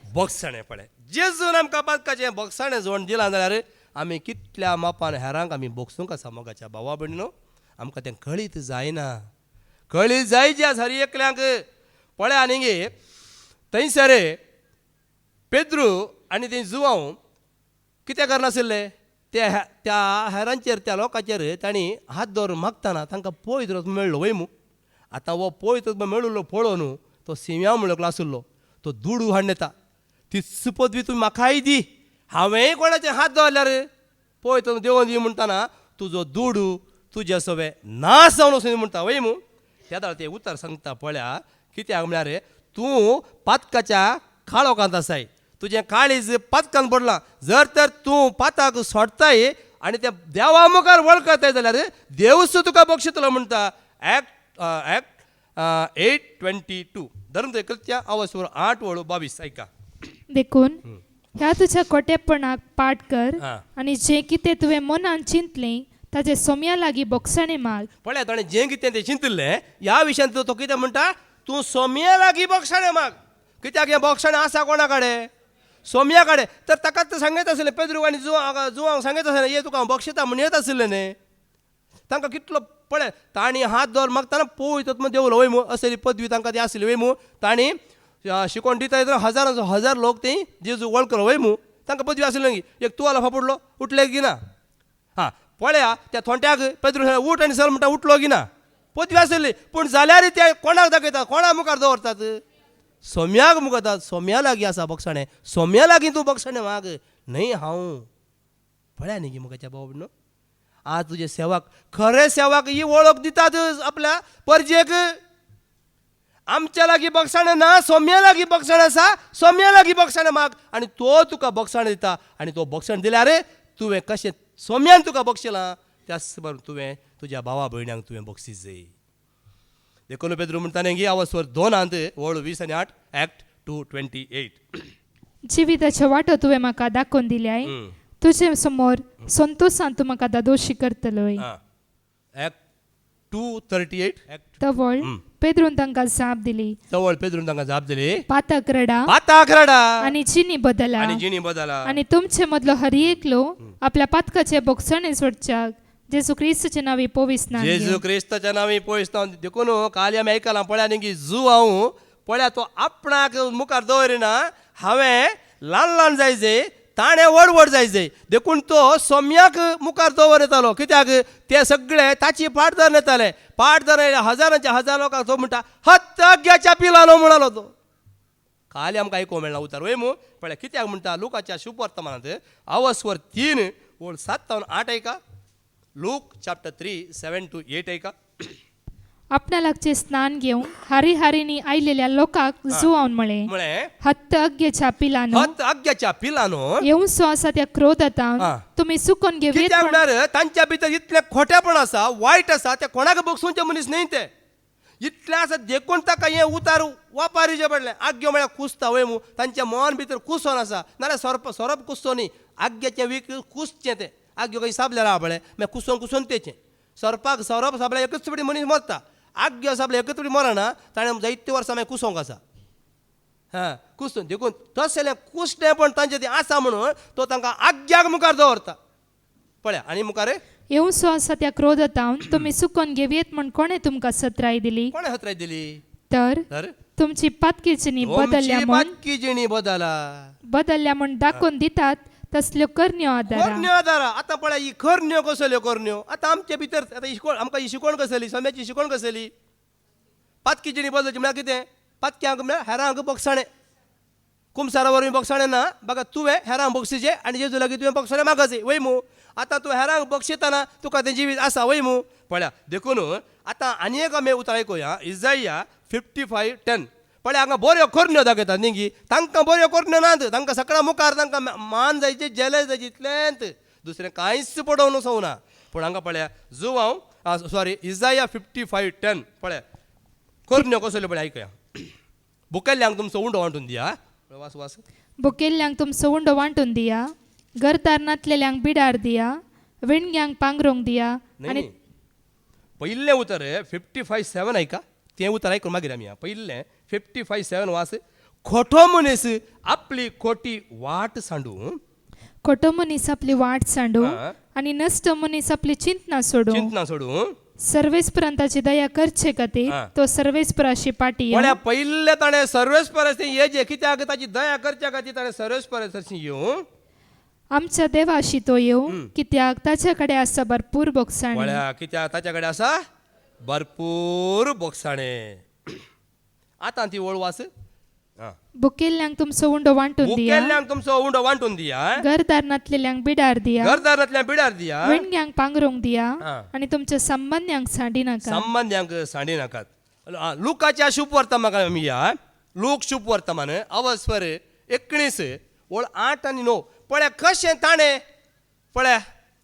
बॉक्साणें. पळय जेजून आमकां पातकाचें बॉक्साणें जोड दिलां जाल्यार आमी कितल्या मापान हेरांक आमी बोगसूंक आसा मोगाच्या भावा भयणीनो. आमकां तें कळीत जायना. कळीत जायचें आसा हर एकल्यांक. पळया न्ही गे थंयसर पेद्रू आनी ते जुवांव कितें करनाशिल्ले त्या हेरांचेर त्या लोकांचेर तांणी हात दवरून मागतना तांकां पवित्र मेळ्ळो वय मू. आतां हो पवित्र मेळिल्लो पळोवन तो सिम्या म्हणलो आसलो तो दुडू हाडून येता. ती पदवी तुमी म्हाकाय दी, हांवेंय कोणाचे हात दवरल्यार पवित्र देवून दी म्हणटाना तुजो दुडू तुजे सगळे नाश जावन वचून म्हणटा वय मू. त्या दाळ ते उतर सांगता पळया कित्याक म्हळ्यार तूं पातकाच्या काळोखांत आसाय, तुजें काळीज पातकान पडलां. जर तर तूं पाताक सोडताय आनी त्या देवा मुखार वळखताय जाल्यार देव सुद्दां तुका बक्षितलो म्हणटा. ऍक्ट 8:22 धरून कृत्या अवस्वर 8:22 ऐका. देखून ह्या तुझ्या खोटेपणाक पाठ कर हां. आणि जे कितें तुवें मनान चिंतलें ताचे सोम्या लागीं बोक्षाणें माग. पळय ताणें जें कितें तें चिंतलें ह्या विशयान तो कितें म्हणटा तूं सोम्या लागीं बोक्षाणें माग. कित्याक हें बोक्षाणें आसा कोणा कडेन? सोम्या कडेन. तर ताकाच ते सांगत आसलें पेद्रू आनी जुवांक सांगत आसलें ये तुका हांव बक्षिता म्हूण येत आसलें न्ही. तांकां कितलो पळय तांणी हात दवर मागतना पवित्र देवलो वय मू असली पदवी तांकां ती आसली वय मू. तांणी शिकोवन दिता हजार लोक ते जेजू वळखलो वय मू. तांकां पदवी आसली न्ही. एक तुवालो फापडलो उठले गिना. हां पळया त्या थोंट्याक पेद्रू उठ आनी चल म्हणटा उठलो गिना. पदवी आसली पूण जाल्यार ते कोणाक दाखयतात, कोणा मुखार दवरतात? सोम्याक मुखार. सोम्या लागीं आसा बक्षाणें, सोम्या लागीं तूं बक्षाणें माग. न्हय हांव पळया न्ही गी मुखाच्या बाब न्हू. आज तुजे सेवाक खरे सेवाक ही वळख दितात आपल्या परजेक. आमच्या लागीं बक्षाणें ना, सोम्या लागीं बक्षाणें आसा. सोम्या लागीं बक्षाणें माग आनी तो तुका बक्षाणें दिता. आनी तो बक्षाण दिल्यार तुवें कशें सोम्यान तुका बक्षिलां त्याच बरोबर तुवें तुज्या भावा भयण्यांक तुवें बक्षीस जाय. देखून पेद्रू म्हणटा न्ही अवस्वर 2 वळू 20 आनी 8 ऍक्ट 2:28. जिविताचो वाटो तुवें म्हाका दाखोवन दिल्याय. तुजे समोर संतोशान तूं म्हाका दोशी करतलोय. ऍक्ट 2:38 ऍक्ट तवळ पेद्रून तांकां जाप दिली. जवळ पेद्रून तांकां जाप दिली पाताक रडा पाताक रडा आनी जिनी बदला आनी जिणी बदला. आनी तुमचे मदलो हर एकलो आपल्या पातकाचे बोक्षाणें सोडच्याक जेजू क्रिस्ताचे नांवी पोविस्तान जेजू क्रिस्ताच्या नांवी पोविस्तान. देखून काल आमी आयकलां पळया न्ही की जुवांव पळया तो आपणाक मुखार दवरिना. हांवें ल्हान जायचे ताणें व्हड जायचे. देखून तो सोम्याक मुखार दवरतालो. कित्याक ते सगळे ताची पाठ धरून येताले. पाठ धरून हजारांचे हजार लोकांक तो म्हणटा हत्याग्याच्या पिलानो म्हणालो तो. काल आमकां आयकूंक मेळना उतर वय मू. पळय कित्याक म्हणटा लुकाच्या शुभवर्तमानांत अवस्वर 3 वळ 7 ते 8 ऐका. लूक चॅप्टर 3 7 to 8 ऐका. आपणा लागचे स्नान घेवन हारी आयलेल्या लोकांक जुवावन म्हळें हत्त आग्येच्या पिलानो आग्याच्या पिलानो येवसो आसा त्या क्रोधांत तुमी सुकोवन घेवेत. कित्याक म्हणल्यार तांच्या भितर इतलें खोटेपण आसा, वायट आसा, ते कोणाक बक्षूंचे मनीस न्हय ते. इतलें आसा देखून ताका हें उतार वापारीचें पडलें. आग्यो म्हळ्यार कुसता वय मू. तांच्या मन भितर कुसोन आसा. नाल्यार सोरप कुसतो न्ही, आग्याचें वीक कुसचें तें. आग्यो खंय साबले राव पळय मागीर कुसोन तेचें. सोरप साबल्यार एकच फावटी मनीस मरता. आग्यो साबले एकच फावटी मरना. ताणें जायते वर्सां मागीर कुसोंक आसा. हां कुसोन देखून तसलें कुसतें पण तांचें तें आसा म्हणून तो तांकां आग्याक मुखार दवरता. पळया आनी मुखार येवसो आसा त्या क्रोधांत तुमी सुकोवन घेवेत म्हण कोणें तुमकां सत्राय दिली? कोणें सत्राय दिली? तर तुमची पातकी जिणी बदलल्या म्हण दाखोवन दितात तसल्यो करण्यो आदारा. आतां पळय ही करण्यो कसल्यो करण्यो. आतां आमचे भितर आतां आमकां ही शिकवण कसली, सोम्याची शिकवण कसली? पातकी जिणी बदलची म्हळ्यार कितें? पातक्यांक म्हळ्यार हेरांक बक्षाणें. कुमसारा वरवीं बक्षाणें ना. बघा तुवें हेरांक बक्षिचें आनी जेजू लागीं तुवें बक्षाणें मागचें वय मू. आतां तूं हेरांक बक्षिताना तुका तें जिवीत आसा वय मू. पळया देखून आतां आनी एक आमी उतर आयकुया. इजाया 55:10. पळय हांगा बऱ्यो करण्यो दाखयतात न्ही गी. तांकां बऱ्यो करण्यो नात. तांकां सकाळ मुखार तांकां मान जायचें, जेलय जायची, इतलेंच. दुसरें कांयच पडोवन वचोना. पूण हांगा पळया इजाया 55:10 पळय करण्यो कसल्यो पळय आयकया. बुकेल्ल्यांक तुमचो उंडो वांटून दिया. वास बुकेल्ल्यांक तुमचो उंडो वांटून दिया. घरदार नातलेल्यांक बिडार दिया. विणग्यांक पांगरोंक दिया. आनी पयिल्लें उतर 55:7 ऐका. तें उतर आयकून मागीर आमी पयिल्लें 55:7 वास. खोटो मनीस आपली खोटी वाट सांडूं. खोटो मनीस आपली वाट सांडूं आनी नश्ट मनीस आपली चिंतना सोडूं. सर्वेस्परांताची दया करचे खातीर हा. तो सर्वेस्पराशी पाटी पण पहिले ताणें सर्वेस्पर हेजे कित्याक ताची दया करच्या खातीर ताणें सर्वेस्पर येवं आमच्या देवाशी तो येवं कित्याक ताचे कडेन आसा भरपूर बोगसाणी पळ्या कित्याक ताच्या कडेन आसा भरपूर बोगसाणे आतां ती वळ वास बुकेल्ल्यांक तुमचो उंडो वांटून दिया मुखेल्यांक तुमचो उंडो वांटून दिया घरदार नातलेल्यांक बिडार दिया घरदारांतल्या बिडार दिया विणग्यांक पांगरूंक दिया हा. आनी तुमच्या संबंध्यांक सांडी नाका संबंध्यांक सांडी नाकात लुकाच्या शुभ वर्तमानाक आमी या लूक शुभ वर्तमान अवस्वर 19 वळ 8 आनी 9 पळया कशें ताणें पळया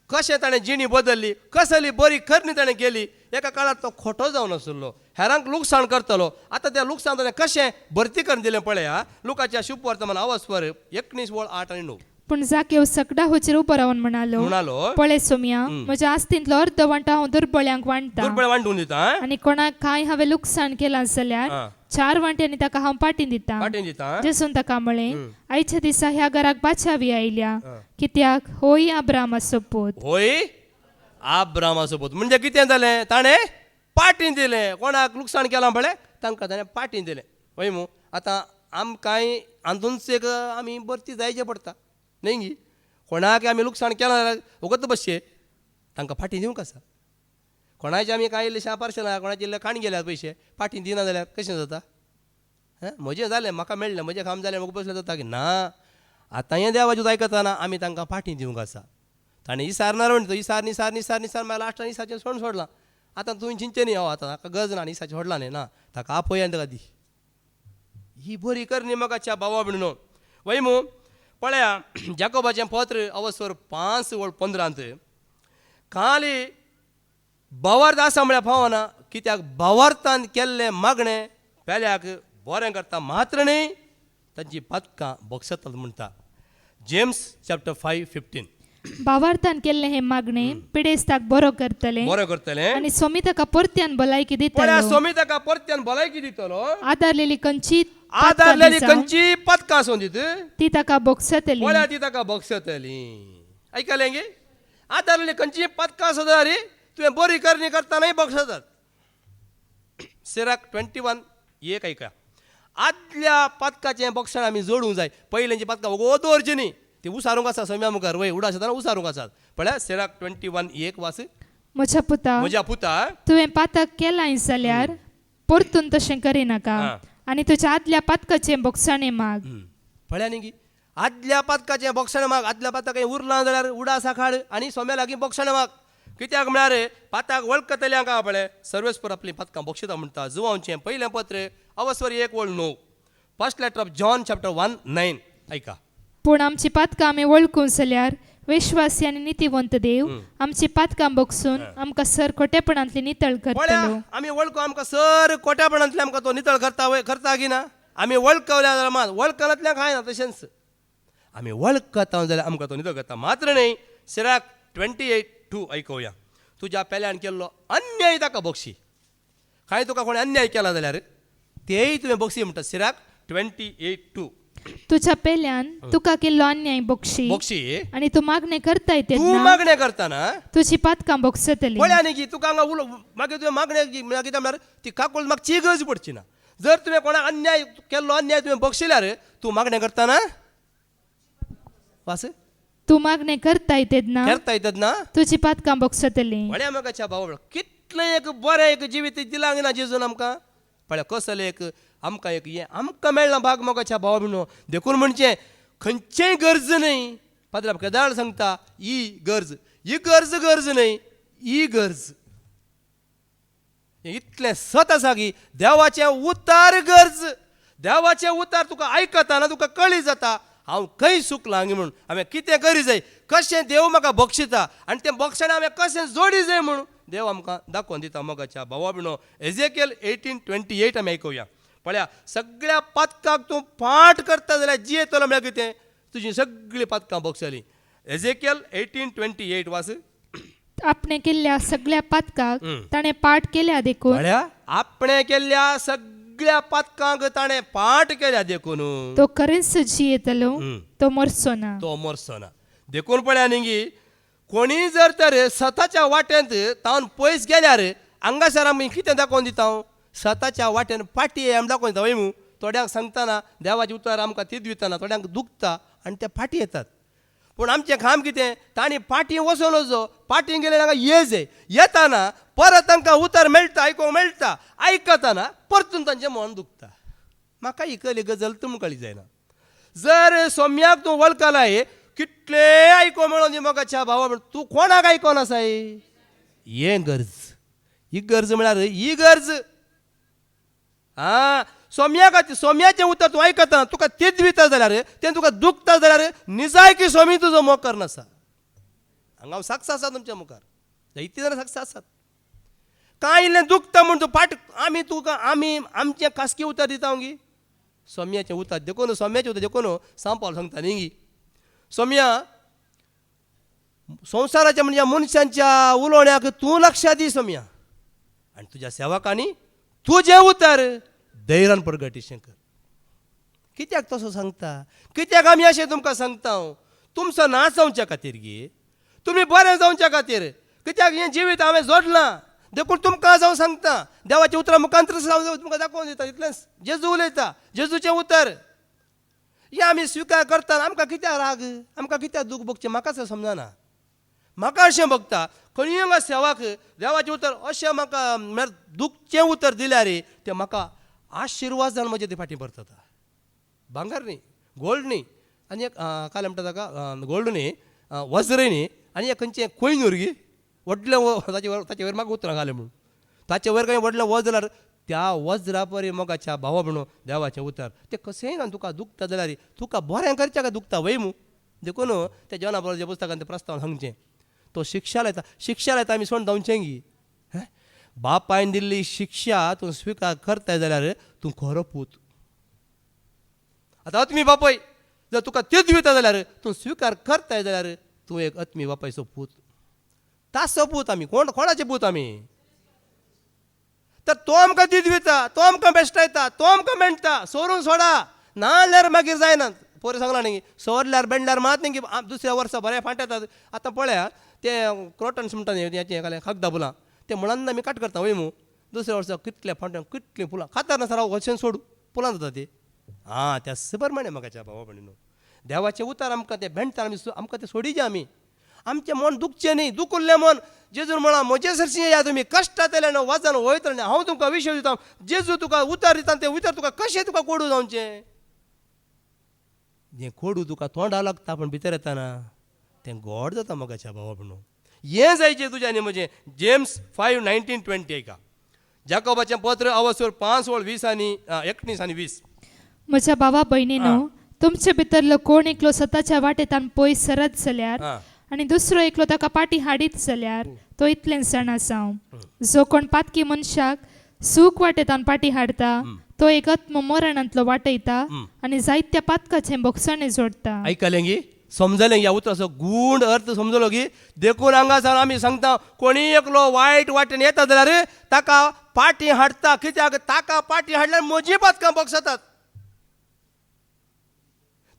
कशें ताणें जिणी बदलली कसली बरी करणी ताणें केली एका काळात तो खोटो जावन आसलो हेरांक लुकसाण करतलो आतां त्या लुकसाण ताणें कशें भरती करून दिलें पळया लुकाच्या शुभ वर्तमान अवस्वर 19 वळ 8 आनी 9 पूण जाकेव सकडा होचेर उबो रावन म्हणालो पळय सोम्या म्हज्या आस्तींतलो अर्द वांटो हांव दुर्बळ्यांक वांटता दुर्बळ वांटून दिता आनी कोणाक काय हांवें लुकसाण केलां जाल्यार हा. 4 वांट्यांनी ताका हांव पाटीन दिता वाटेन दिता जेसून ताका म्हळें आयच्या दिसा ह्या घराक बाचावी आयल्या कित्याक होय अब्रामाचो पूत होय आब्रामाचो पूत म्हणजे कितें जालें ताणें पाटीन दिलें कोणाक लुकसाण केलां पळय तांकां ताणें पाटीन दिलें होय मू आतां आमकांय आंदूनच एक आमी बरती जायचें पडटा न्ही गी कोणाक आमी लुकसाण केलां जाल्यार वगत बसचे तांकां फाटीं दिवंक आसा कोणाचे आमी कांय इल्लेशें पार्सलां कोणाचे इल्ले खाण गेल्यात पयशे फाटीं दिना जाल्यार कशें जाता म्हजें जालें म्हाका मेळ्ळें म्हजें काम जालें म्हाका बसलें जाता की ना आतां हें देवाचें आयकतना आमी तांकां फाटीं दिवंक आसा ताणें इसारणार म्हणटा इसार निसार निसार निसार मागीर लास्टान इसाचें सण सोडलां आतां तुवें चिंचे न्ही आतां ताका गरज ना इसाचें सोडलां न्ही ना ताका आपय आनी ताका दी ही बरी करणी मोगाच्या भावा म्हणून वय मू पळया जाकोबाचें पत्र अवस्वर 5 वळ 15 खाली भावार्थ आसा म्हळ्यार फावना कित्याक भावार्थान केल्लें मागणें पेल्याक बरें करता मात्र न्ही तांची पदकां बक्षतल म्हणटा जेम्स चॅप्टर 5:15 भावार्थान केल्लें हें मागणें पिडेस्ताक बरो करतलें बरें करतलें आनी स्वामी ताका परत्यान भलायकी पळया दितलो स्वामी ताका परत्यान भलायकी दितलो आदारलेली खंयची आदारलेली खंयची पदकां आसूं दीत ती ताका बोगसतली पळया ती ताका बक्षतली आयकलें गे आदारलेली खंयची पदकां आसूं जाल्यार तुवें बरी करणी करतानाय बक्षतात सिराक 21 एक ऐका आदल्या पदकाचें बक्षण आमी जोडूंक जाय पयलींची पदकां वगो दवरची न्ही ती उसारूंक आसा सोम्या मुखार वय उडा आसतना उसारूंक आसात पळया सिराक 21 एक वास म्हज्या पुता म्हज्या पुता तुवें पातक केलां जाल्यार परतून तशें करिनाका आनी तुज्या आदल्या पातकाचें बोगसाणें माग पळया न्ही गी आदल्या पदकाचें बक्षण माग आदल्या पदकाचें उरलां जाल्यार उडा सांखाड आनी सोम्या लागीं बक्षण माग कित्याक म्हळ्यार पाताक वळखतल्यांक पळय सर्वेस्पर आपली पदकां बक्षिता म्हणटा जुवांचें पयलें पत्र अवस्वर 1 वळ 9 first letter of John chapter 1:9 ऐका पूण आमची पातकां आमी वळखूं जाल्यार विश्वासी आनी नितीवंत देव आमची पातकां बगसून आमकां सर खोटेपणांतली नितळ पळया करतलो आमी वळखू आमकां सर कोट्यापणांतले आमकां तो नितळ करता वय करता की ना आमी वळखवल्या जाल्यार मात वळखनातल्या खाय ना तशेंच आमी वळखता जाल्यार आमकां तो नितळ करता मात्र न्ही सिराक 28:2 ऐकूया तुज्या पेल्यान केल्लो अन्याय ताका बक्षी कांय तुका कोणी अन्याय केला जाल्यार तेय तुवें बक्षी म्हणटा सिराक 28:2 तुज्या पेल्यान तुका केल्लो अन्याय बक्षी बक्षी आनी तूं मागणें करता तूं तेन्ना मागणें करतना तुजी पातकां बोगसतली पळया न्ही की तुका हांगा मागीर तुवें मागणें कितें म्हळ्यार ती काकूळ म्हाका चिगज पडची ना जर तुवें कोणाक अन्याय केल्लो अन्याय तुवें बक्षिल्यार तूं मागणें करतना वास तूं मागणें करता तेन्ना करता येतात ना तुजी पातकां बोगसतली पळया मोगाच्या भावा कितलें एक बरें एक जिवीत दिलां ना जेजून आमकां पळया कसलें एक आमकां एक हें आमकां मेळना भाग मोगाच्या भावा म्हणून देखून म्हणचें खंयचेय गरज न्ही पाद्रा केदार सांगता ही गरज गरज न्ही ही गरज इतलें सत आसा की देवाचें उतार गरज देवाचें उतार तुका आयकतना तुका कळी जाता हांव खंय चुकलां म्हणून हांवें कितें करी जाय कशें देव म्हाका बक्षिता आनी तें बक्षण हांवें कशें जोडी जाय म्हणून देव आमकां दाखोवन दिता मोगाच्या भावा म्हणून एजेकियल 18:28 आमी आयकुया पळया सगळ्या पदकाक तूं पाठ करता जाल्यार जी येतलो म्हळ्यार कितें तुजी सगळीं पदकां बक्षली एजेकियल 18:28 वास आपणे केल्ल्या सगळ्या पातकाक ताणें पाठ केल्या देखून पळया आपणे केल्ल्या सगळ्या पदकांक ताणें पाठ केल्या देखून तो खरेंच जी येतलो तो मरचो ना तो मरचो ना देखून पळया न्ही कोणी जर तर सताच्या वाटेंत तावन पयस गेल्यार हांगासर आमी कितें दाखोवन दिता हांव स्वताच्या वाटेन पाटी आमी दाखोवन दिता वय मू थोड्यांक सांगतना देवाचें उतर आमकां तीच दितना थोड्यांक दुखता आनी ते फाटी येतात पूण आमचें काम कितें तांणी फाटी वचून वचो फाटीन गेले तांकां येज येताना परत तांकां उतर मेळटा आयकोंक मेळटा आयकतना परतून तांचें मन दुखता म्हाका ही कली गजल तुमकां कळी जायना जर सोम्याक तूं वळखलाय कितले आयको मेळोन दी मोगाच्या भावा म्हण तूं कोणाक आयकोन आसाय हें गरज ही गरज म्हळ्यार ही गरज सोम्या खातीर सोम्याचें उतर तूं आयकता तुका तेच दिता जाल्यार तें तुका दुखता जाल्यार निजाय की सोमी तुजो मोकर नासा हांगा हांव साक्ष आसा तुमच्या मुखार जायतीं जाणां साक्ष आसात कांय इल्लें दुखता म्हूण तूं फाट आमी तुका आमी आमचें खासगी उतर दिता गी सोम्याचें उतर देखून सोम्याचें उतर देखून सांपावल सांगता न्ही गी सोम्या संवसाराच्या म्हणजे मनशांच्या उलोवण्याक तूं लक्ष दी सोम्या आनी तुज्या सेवकांनी तुजें उतर धैर्यान प्रगटीशें कर कित्याक तसो सांगता कित्याक आमी अशें तुमकां सांगता हांव तुमचो नाश जावच्या खातीर गे तुमी बरें जावच्या खातीर कित्याक हें जिवीत हांवें जोडलां देखून तुमकां जावं सांगता देवाचें उतरां मुखांतर तुमकां दाखोवन दिता इतलेंच जेजू उलयता जेजूचें उतर हें आमी स्विकार करता आमकां कित्याक राग आमकां कित्याक दूख भोगचें म्हाकाच समजना म्हाका अशें भोगता खंय हांगा सेवाक देवाचें उतर अशें म्हाका म्हळ्यार दुखचें उतर दिल्यार तें म्हाका आशिर्वाद जावन म्हजे ते फाटीं परतता भांगर न्ही गोल्ड न्ही आनी एक काय म्हणटा ताका गोल्ड न्ही वज्र न्ही आनी एक खंयचें कोयनूर गे व्हडलें ताचे वयर म्हाका उतरां घालें म्हणून ताचे वयर खंय व्हडलें वज्र जाल्यार त्या वज्रा परी मोगाच्या भावा म्हणून देवाचें उतर तें कशेंय ना तुका दुखता जाल्यार तुका बरें करचें काय दुखता वय मू देखून त्या जॉना बरोबर पुस्तकान तें प्रस्ताव सांगचें तो शिक्षा लायता आमी सोड जावचें गी बापायन दिल्ली शिक्षा तूं स्विकार करताय जाल्यार तूं खरो पूत आतां आत्मी बापय जर तुका तेच दिता जाल्यार तूं स्विकार करताय जाल्यार तूं एक आत्मी बापायचो पूत तासो पूत आमी कोणाचे पूत आमी तर तो आमकां दीत दिता तो आमकां बेश्टायता तो आमकां मेळटा सोडून सोडा नाल्यार मागीर जायना पयर सांगलां न्ही सोरल्यार बेंडल्यार मात न्ही की दुसऱ्या वर्सा बरें फांट्यातात आतां पळया ते क्रोटन्स म्हणटा न्ही हेचें खागदाबुलां ते म्हणून आमी काट करता वय मू दुसऱ्या वर्सा कितले फांट्यान कितलीं फुलां खातार नासता राव वचून सोडू फुलां जाता ती त्या सुब्रमण्य म्हाकाच्या भावा भयणीनो देवाचें उतर आमकां तें भेंडटा आमी आमकां तें सोडिचें आमी आमचें मन दुखचें न्ही दुखुल्लें मन जेजून म्हणा म्हजे सरशी या तुमी कश्टांत येयले न्हू वचन वयतले न्ही हांव तुमकां विशय दिता जेजू तुका उतर दिता तें उतर तुका कशें तुका कोडू जावचें जें कोडू तुका तोंडा लागता पूण भितर येताना तें गोड जाता मोगाच्या भावा भयणो हें जायचें तुजें आनी म्हजें जेम्स 5:19-20 ऐका जाकोबाचें पत्र अवसर 5:20 आनी 19 आनी 20 म्हज्या भावा भयणीनो तुमचे भितरलो कोण एकलो स्वताच्या वाटेंतल्यान पयस सरत जाल्यार आनी दुसरो एकलो ताका पाटी हाडीत जाल्यार तो इतलें सण आसा जो कोण पातकी मनशाक सूख वाटेंतल्यान पाटी हाडता तो एक आत्म मरणांतलो वाटयता आनी जायत्या पातकाचें बोगसणें जोडता आयकलें गी समजलें ह्या उतराचो गूढ अर्थ समजलो गी देखून हांगासर आमी सांगता कोणी एकलो वायट वाटेन येता जाल्यार ताका पाटी हाडटा कित्याक ताका पाटी हाडल्यार म्हजी पातकां बोगसतात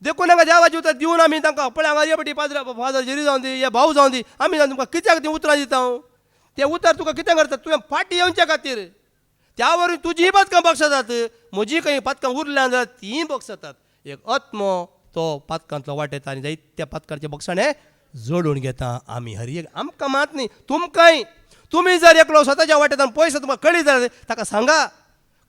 देखून हांगा देवाचें उतर दिवन आमी तांकां पळय हांगा ये पटी फादर जेरी जावन दी हे भाऊ जावन दी आमी तुमकां कित्याक तीं उतरां दिता हांव तें उतर तुका कितें करता तुवें फाटी येवच्या खातीर त्या वरून तुजीय पातकां बोगसतात म्हजी खंय पातकां उरल्यां जाल्यार तीं बोगसतात एक आत्मो तो पातकांतलो वाटयता आनी जायत्या पातकांचें बोगसणें जोडून घेता आमी हर एक आमकां मात न्ही तुमकांय तुमी जर एकलो स्वताच्या वाटेंतल्यान पयस तुमकां कळी जाल्यार ताका सांगा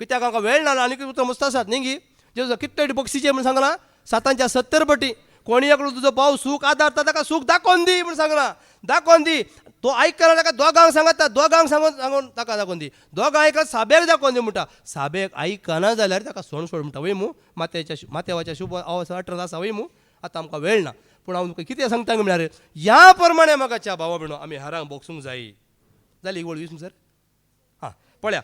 कित्याक आमकां वेळ ना आनी कितें उतर मस्त आसात न्ही गी जेजू कितले बक्षीचे म्हूण सांगलां 7:70 पटी कोणी एकलो तुजो भाव सूख आदारता ताका सूख दाखोवन दी म्हूण सांगलां दाखोवन दी तो आयकना ताका दोगांक सांगता दोगांक सांगून ताका दाखोवन दी दोगां आयकत साबेक दाखोवन दी म्हणटा साबेक आयकना जाल्यार ताका सोड म्हणटा वय मू मातेवाच्या शुभ अवसर 18 आसा वय मू आतां आमकां वेळ ना पूण हांव तुमकां कितें सांगता म्हळ्यार ह्या प्रमाणे म्हाकाच्या भावा भयणो आमी हारांक बोगसूंक जाय जाली वळ 20 सर पळया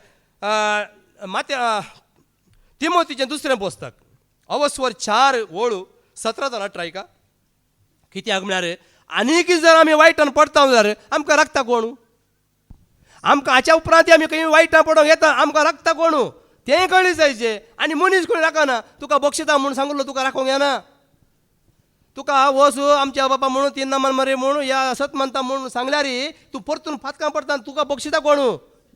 तिमोथीचें दुसरें पुस्तक अवस्वर 4:17-18 ऐका कित्याक म्हळ्यार आनीक जर आमी वायटान पडता जाल्यार आमकां राखता कोण आमकां हाच्या उपरांत आमी खंय वायटान पडोंक येता आमकां राखता कोण तें कळ्ळी जायचें आनी मनीस कोणी राखना तुका बक्षिता म्हूण सांगलो तुका राखोंक येना तुका वस आमच्या बापा म्हणून 3 नामान मरे म्हणून या सत म्हणटा म्हणून सांगल्यार तूं परतून फातकां पडटा तुका बक्षिता कोण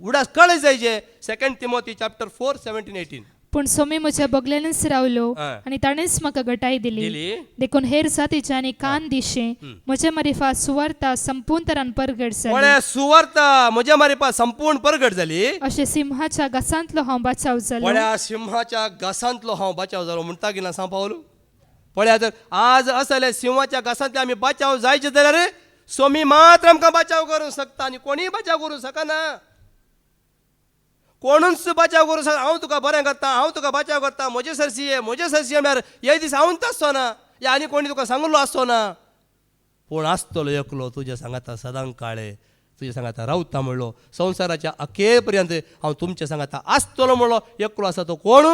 उडास कळत जायचे. 2 तिमोथी चॅप्टर 4 17 18. पूण सोमी म्हज्या बगलेनच रावलो हं. आनी ताणेंच म्हाका घटाय दिली. दिली. देखून हेर जातीच्या आनी कान दिशे म्हजे मारिफा सुवार्ता संपूर्ण तरान परगट जाली. पळय सुवार्ता म्हज्या मारिपा संपूर्ण परगट जाली. अशें सिंहाच्या घसांतलो हांव बचाव जालो. पळया सिंहाच्या घासांतलो हांव बचाव जालो म्हणटा की ना सांग पावलो. पळया जर आज असले सिंहाच्या घासांतले आमी बचाव जायचे जाल्यार सोमी मात्र आमकां बचाव करूंक शकता आनी कोणीय बचाव करूंक शकना. कोणूच बचाव करूंक शकता. हांव तुका बरें करता, हांव तुका बचाव करता, म्हजे सरशी म्हळ्यार हे दीस हांवूच आसचो ना या आनी कोणी तुका सांगलो आसचो ना. पूण आसतलो एकलो तुज्या सांगाता सदांच काळे तुज्या सांगाता रावता म्हणलो. संवसाराच्या अखेर पर्यंत हांव तुमच्या सांगाता आसतलो म्हणलो. एकलो आसा तो कोण?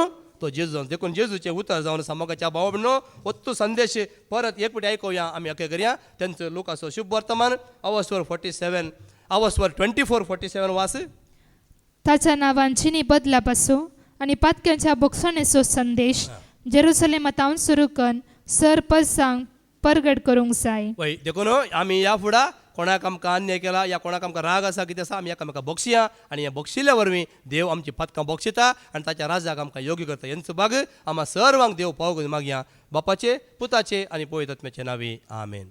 तो जेजू. देखून जेजूचे उतर जावन समागाच्या भाव म्हणून वत्तू संदेश परत एक फावटी आयकुया आमी अखे करया. तेंचो लुकाचो शुभ वर्तमान अवस्वर 47 अवस्वर 24 47 वास. ताच्या नांवान जिनी बदला पासो आनी पातक्यांच्या बोगसणेचो संदेश जेरुसलेमांत सुरू करून सर परसांग परगट करूंक जाय. वय देखून आमी या फुडा कोणाक आमकां अन्याय केला या कोणाक आमकां राग आसा कितें आसा आमी एकामेकांक बक्षिया आनी हे बक्षिल्ल्या वरवीं देव आमची पथकां बक्षिता आनी ताच्या राजाक आमकां योग्य करता. हेंचो भाग आम्हा सर्वांक देव पावोवंक मागया. बापाचे पुताचे आनी पवित्र आत्म्याचे नांवी आमेन.